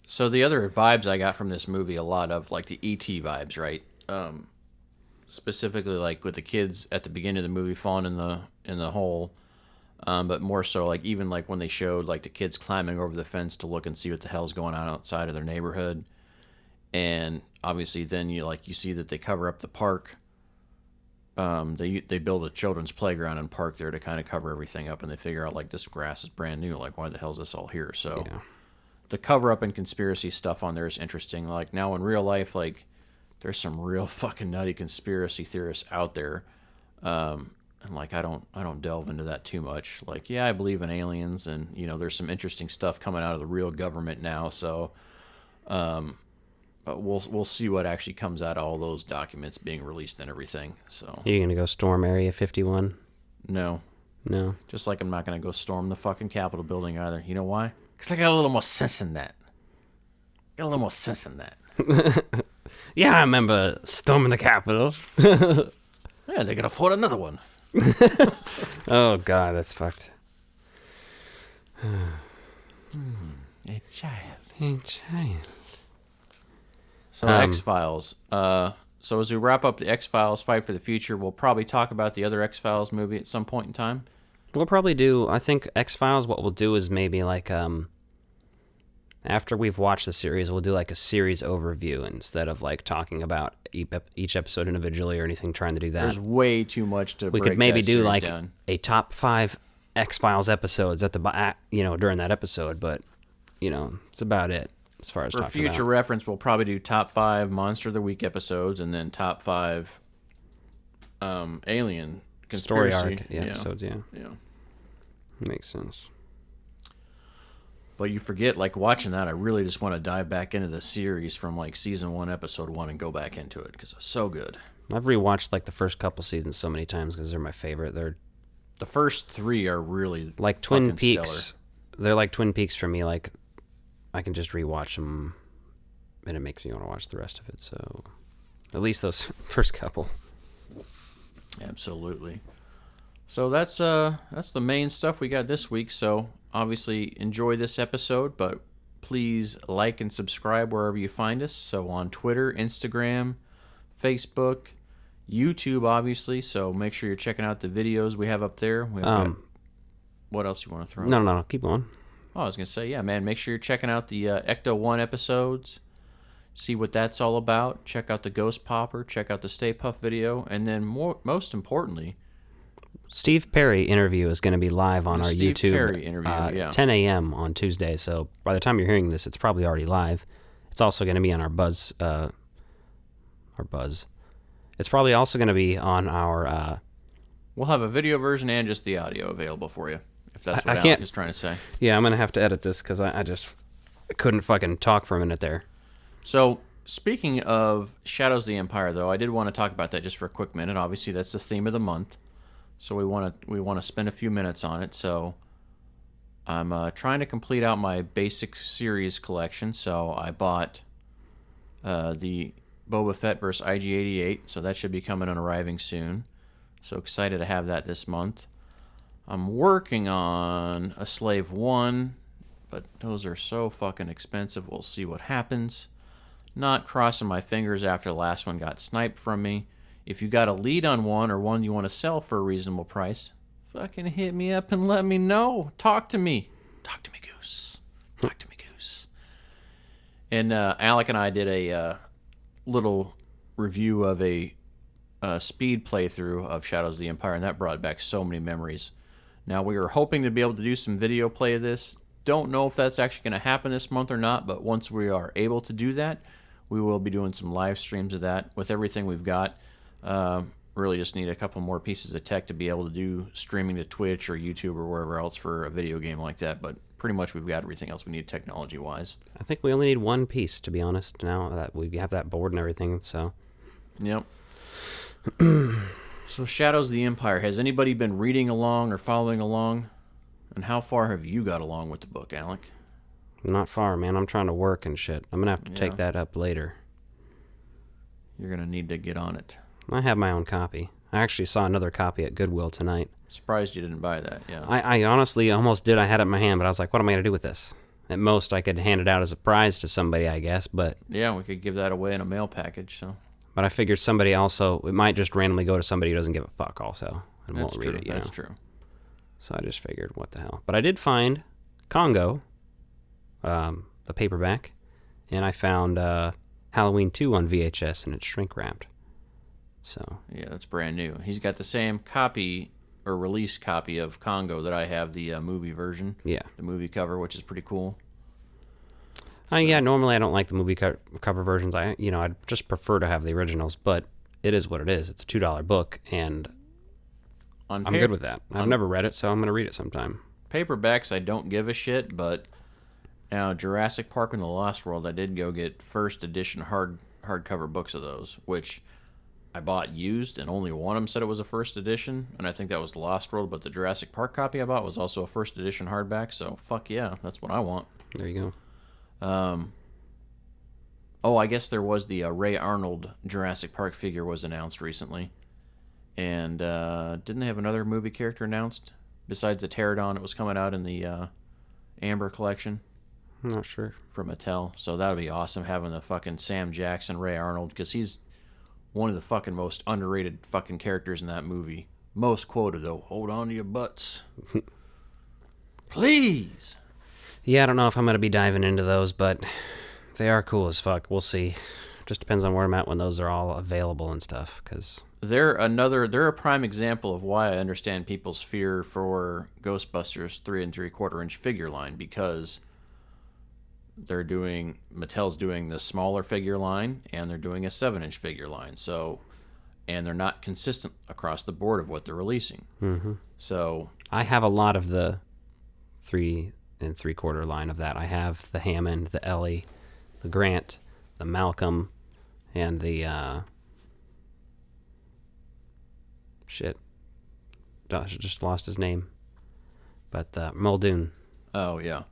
So the other vibes I got from this movie, a lot of like the E.T. vibes, right? Specifically like with the kids at the beginning of the movie falling in the hole, but more so like even like when they showed like the kids climbing over the fence to look and see what the hell's going on outside of their neighborhood, and obviously then you see that they cover up the park. They build a children's playground and park there to kind of cover everything up, and they figure out like this grass is brand new, like why the hell is this all here? So the cover up and conspiracy stuff on there is interesting. Like now in real life, like there's some real fucking nutty conspiracy theorists out there. And like I don't delve into that too much. Like, yeah, I believe in aliens, and there's some interesting stuff coming out of the real government now. So but we'll see what actually comes out of all those documents being released and everything. So Are you gonna go storm Area 51? No. Just like I'm not gonna go storm the fucking Capitol building either. You know why? Because I got a little more sense than that. Yeah, I remember storming the Capitol. Yeah, they can afford another one. Oh, God, that's fucked. A child. So X-Files. So as we wrap up the X-Files Fight for the Future, we'll probably talk about the other X-Files movie at some point in time. We'll probably do, I think X-Files, what we'll do is maybe like, after we've watched the series, we'll do like a series overview instead of like talking about each episode individually or anything, trying to do that. There's way too much to break. We could maybe do like down. a top 5 X-Files episodes at the during that episode, but it's about it as far as for future reference. We'll probably do top 5 Monster of the Week episodes and then top 5 Alien conspiracy story arc episodes. Yeah, makes sense. But you forget, like, watching that, I really just want to dive back into the series from, like, season 1, episode 1, and go back into it, because it's so good. I've rewatched, like, the first couple seasons so many times, because they're my favorite. The first 3 are really like Twin Peaks. Stellar. They're like Twin Peaks for me. Like, I can just rewatch them, and it makes me want to watch the rest of it, so at least those first couple. Absolutely. So that's the main stuff we got this week, so obviously enjoy this episode, but please like and subscribe wherever you find us. So on Twitter, Instagram, Facebook, YouTube, obviously. So make sure you're checking out the videos we have up there. What else you want to throw? No, keep going. Oh, I was going to say, yeah, man, make sure you're checking out the Ecto 1 episodes. See what that's all about. Check out the Ghost Popper. Check out the Stay Puft video. And then most importantly, Steve Perry interview is going to be live on our Steve YouTube Perry interview, 10 a.m. on Tuesday. So by the time you're hearing this, it's probably already live. It's also going to be on our Buzz. It's probably also going to be on our... We'll have a video version and just the audio available for you, if that's what Alec is trying to say. Yeah, I'm going to have to edit this because I just couldn't fucking talk for a minute there. So, speaking of Shadows of the Empire, though, I did want to talk about that just for a quick minute. Obviously, that's the theme of the month. So we want to spend a few minutes on it. So I'm trying to complete out my basic series collection. So I bought the Boba Fett vs. IG-88. So that should be coming and arriving soon. So excited to have that this month. I'm working on a Slave 1, but those are so fucking expensive. We'll see what happens. Not crossing my fingers after the last one got sniped from me. If you got a lead on one or one you want to sell for a reasonable price, fucking hit me up and let me know. Talk to me. Talk to me, Goose. Talk to me, Goose. And Alec and I did a little review of a speed playthrough of Shadows of the Empire, and that brought back so many memories. Now, we were hoping to be able to do some video play of this. Don't know if that's actually going to happen this month or not, but once we are able to do that, we will be doing some live streams of that. With everything we've got, really just need a couple more pieces of tech to be able to do streaming to Twitch or YouTube or wherever else for a video game like that, but pretty much we've got everything else we need technology-wise. I think we only need one piece, to be honest, now that we have that board and everything, so... Yep. So Shadows of the Empire, has anybody been reading along or following along? And how far have you got along with the book, Alec? Not far, man. I'm trying to work and shit. I'm going to have to take that up later. You're going to need to get on it. I have my own copy. I actually saw another copy at Goodwill tonight. Surprised you didn't buy that, yeah. I honestly almost did. I had it in my hand, but I was like, what am I going to do with this? At most, I could hand it out as a prize to somebody, I guess, but... Yeah, we could give that away in a mail package, so... But I figured somebody also... It might just randomly go to somebody who doesn't give a fuck also. And That's won't true, read it, that's true. So I just figured, what the hell. But I did find Congo, the paperback, and I found Halloween 2 on VHS, and it's shrink-wrapped. So... Yeah, that's brand new. He's got the same copy... or release copy of Congo that I have, the movie version. Yeah. The movie cover, which is pretty cool. Yeah, normally I don't like the movie cover versions. I'd just prefer to have the originals, but it is what it is. It's a $2 book, and I'm good with that. I've never read it, so I'm going to read it sometime. Paperbacks, I don't give a shit, but now Jurassic Park and the Lost World, I did go get first edition hardcover books of those, which... I bought used, and only one of them said it was a first edition, and I think that was Lost World, but the Jurassic Park copy I bought was also a first edition hardback, so fuck yeah, that's what I want. There you go. I guess there was the Ray Arnold Jurassic Park figure was announced recently, and didn't they have another movie character announced? Besides the Pterodon, it was coming out in the Amber collection. I'm not sure. From Mattel, so that would be awesome, having the fucking Sam Jackson, Ray Arnold, because he's one of the fucking most underrated fucking characters in that movie. Most quoted, though. Hold on to your butts. Please! Yeah, I don't know if I'm going to be diving into those, but they are cool as fuck. We'll see. Just depends on where I'm at when those are all available and stuff, because... They're a prime example of why I understand people's fear for Ghostbusters 3 3/4 inch figure line, because... Mattel's doing the smaller figure line, and they're doing a 7-inch figure line. So, and they're not consistent across the board of what they're releasing. Mm-hmm. So, I have a lot of the 3 3/4 line of that. I have the Hammond, the Ellie, the Grant, the Malcolm, and the just lost his name. But Muldoon. Oh yeah.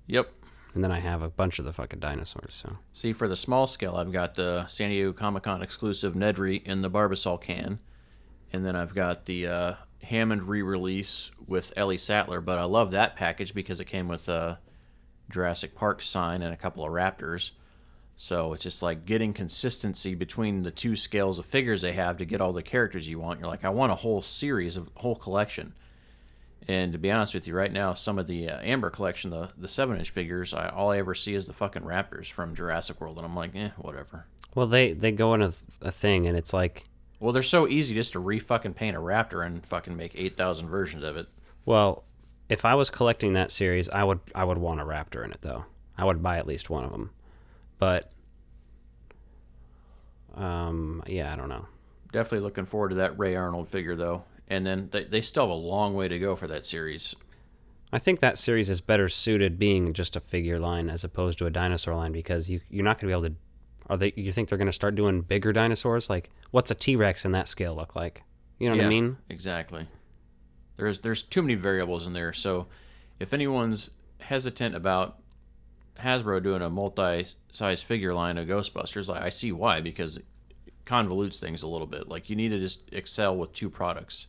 Yep. And then I have a bunch of the fucking dinosaurs. So see, for the small scale, I've got the San Diego Comic-Con exclusive Nedry in the Barbasol can. And then I've got the Hammond re-release with Ellie Sattler. But I love that package because it came with a Jurassic Park sign and a couple of Raptors. So it's just like getting consistency between the two scales of figures they have to get all the characters you want. You're like, I want a whole series, a whole collection. And to be honest with you, right now, some of the Amber collection, the 7-inch figures, all I ever see is the fucking Raptors from Jurassic World, and I'm like, whatever. Well, they go in a thing, and it's like... Well, they're so easy just to re-fucking paint a Raptor and fucking make 8,000 versions of it. Well, if I was collecting that series, I would want a Raptor in it, though. I would buy at least one of them. But, yeah, I don't know. Definitely looking forward to that Ray Arnold figure, though. And then they still have a long way to go for that series. I think that series is better suited being just a figure line as opposed to a dinosaur line, because you're not going to be able to... You think they're going to start doing bigger dinosaurs? Like, what's a T-Rex in that scale look like? You know what I mean? Exactly. There's too many variables in there. So if anyone's hesitant about Hasbro doing a multi-size figure line of Ghostbusters, like, I see why, because it convolutes things a little bit. Like, you need to just excel with 2 products.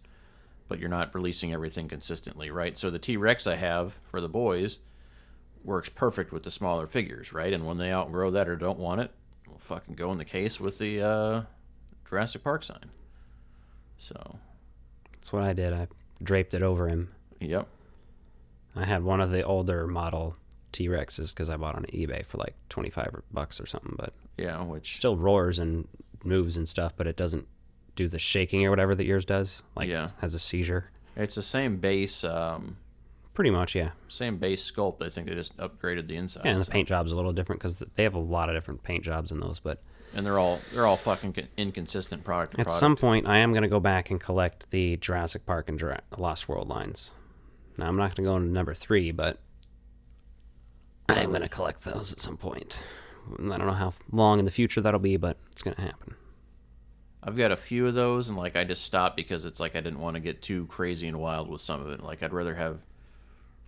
But you're not releasing everything consistently, right? So the T-Rex I have for the boys works perfect with the smaller figures, right? And when they outgrow that or don't want it, we'll fucking go in the case with the Jurassic Park sign. So that's what I did. I draped it over him. Yep. I had one of the older model T-Rexes because I bought on eBay for like $25 or something. But yeah, which still roars and moves and stuff, but it doesn't do the shaking or whatever that yours does. Like, has a seizure. It's the same base. Pretty much, yeah. Same base sculpt. I think they just upgraded the inside. Yeah, and the paint job's a little different because they have a lot of different paint jobs in those. But and they're all fucking inconsistent product. At some point, I am going to go back and collect the Jurassic Park and Lost World lines. Now, I'm not going to go into number 3, but I'm going to collect those at some point. I don't know how long in the future that'll be, but it's going to happen. I've got a few of those, and like I just stopped because it's like I didn't want to get too crazy and wild with some of it. Like I'd rather have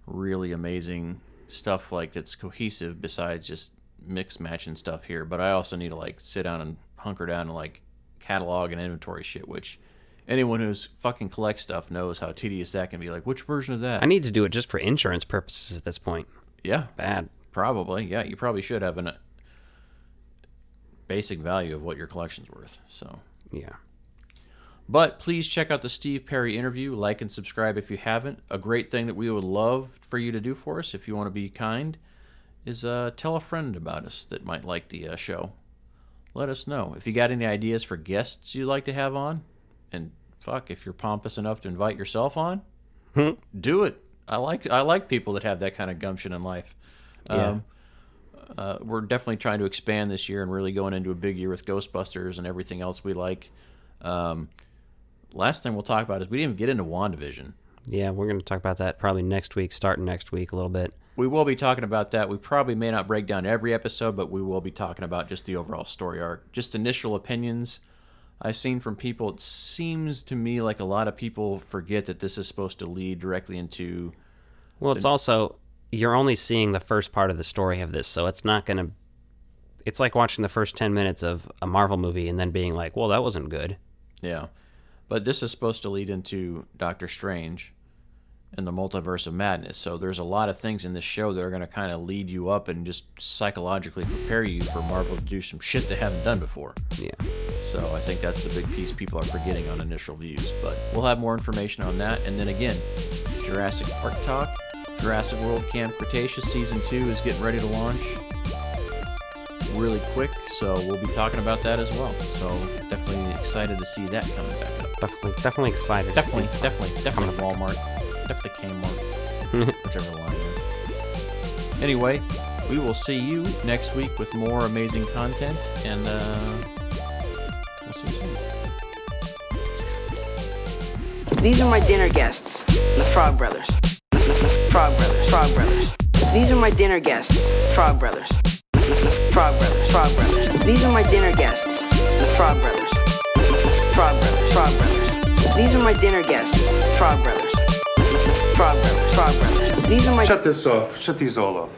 really amazing stuff like that's cohesive besides just mix matching stuff here. But I also need to like sit down and hunker down and like catalog and inventory shit, which anyone who's fucking collects stuff knows how tedious that can be. Like, which version of that? I need to do it just for insurance purposes at this point. Yeah. Bad. Probably. Yeah, you probably should have a basic value of what your collection's worth. So yeah. But please check out the Steve Perry interview. Like and subscribe if you haven't. A great thing that we would love for you to do for us, if you want to be kind, is tell a friend about us that might like the show. Let us know. If you got any ideas for guests you'd like to have on, and fuck, if you're pompous enough to invite yourself on, do it. I like people that have that kind of gumption in life. Yeah. We're definitely trying to expand this year and really going into a big year with Ghostbusters and everything else we like. Last thing we'll talk about is we didn't even get into WandaVision. Yeah, we're going to talk about that probably next week, starting next week a little bit. We will be talking about that. We probably may not break down every episode, but we will be talking about just the overall story arc. Just initial opinions I've seen from people. It seems to me like a lot of people forget that this is supposed to lead directly into... Well, it's also... You're only seeing the first part of the story of this, so it's not going to... It's like watching the first 10 minutes of a Marvel movie and then being like, well, that wasn't good. Yeah. But this is supposed to lead into Doctor Strange and the Multiverse of Madness. So there's a lot of things in this show that are going to kind of lead you up and just psychologically prepare you for Marvel to do some shit they haven't done before. Yeah. So I think that's the big piece people are forgetting on initial views. But we'll have more information on that. And then again, Jurassic Park talk. Jurassic World Camp Cretaceous Season 2 is getting ready to launch really quick, so we'll be talking about that as well. So definitely excited to see that coming back up. Definitely excited. Definitely Walmart. Definitely Kmart. Whichever line you're in. Anyway, we will see you next week with more amazing content, and we'll see you soon. These are my dinner guests, the Frog Brothers. Frog Brothers. These are my dinner guests, Frog Brothers. Frog Brothers. These are my dinner guests, the Frog Brothers. Frog Brothers. These are my dinner guests, Frog Brothers. Frog Brothers. These are my... Shut this off. Shut these all off.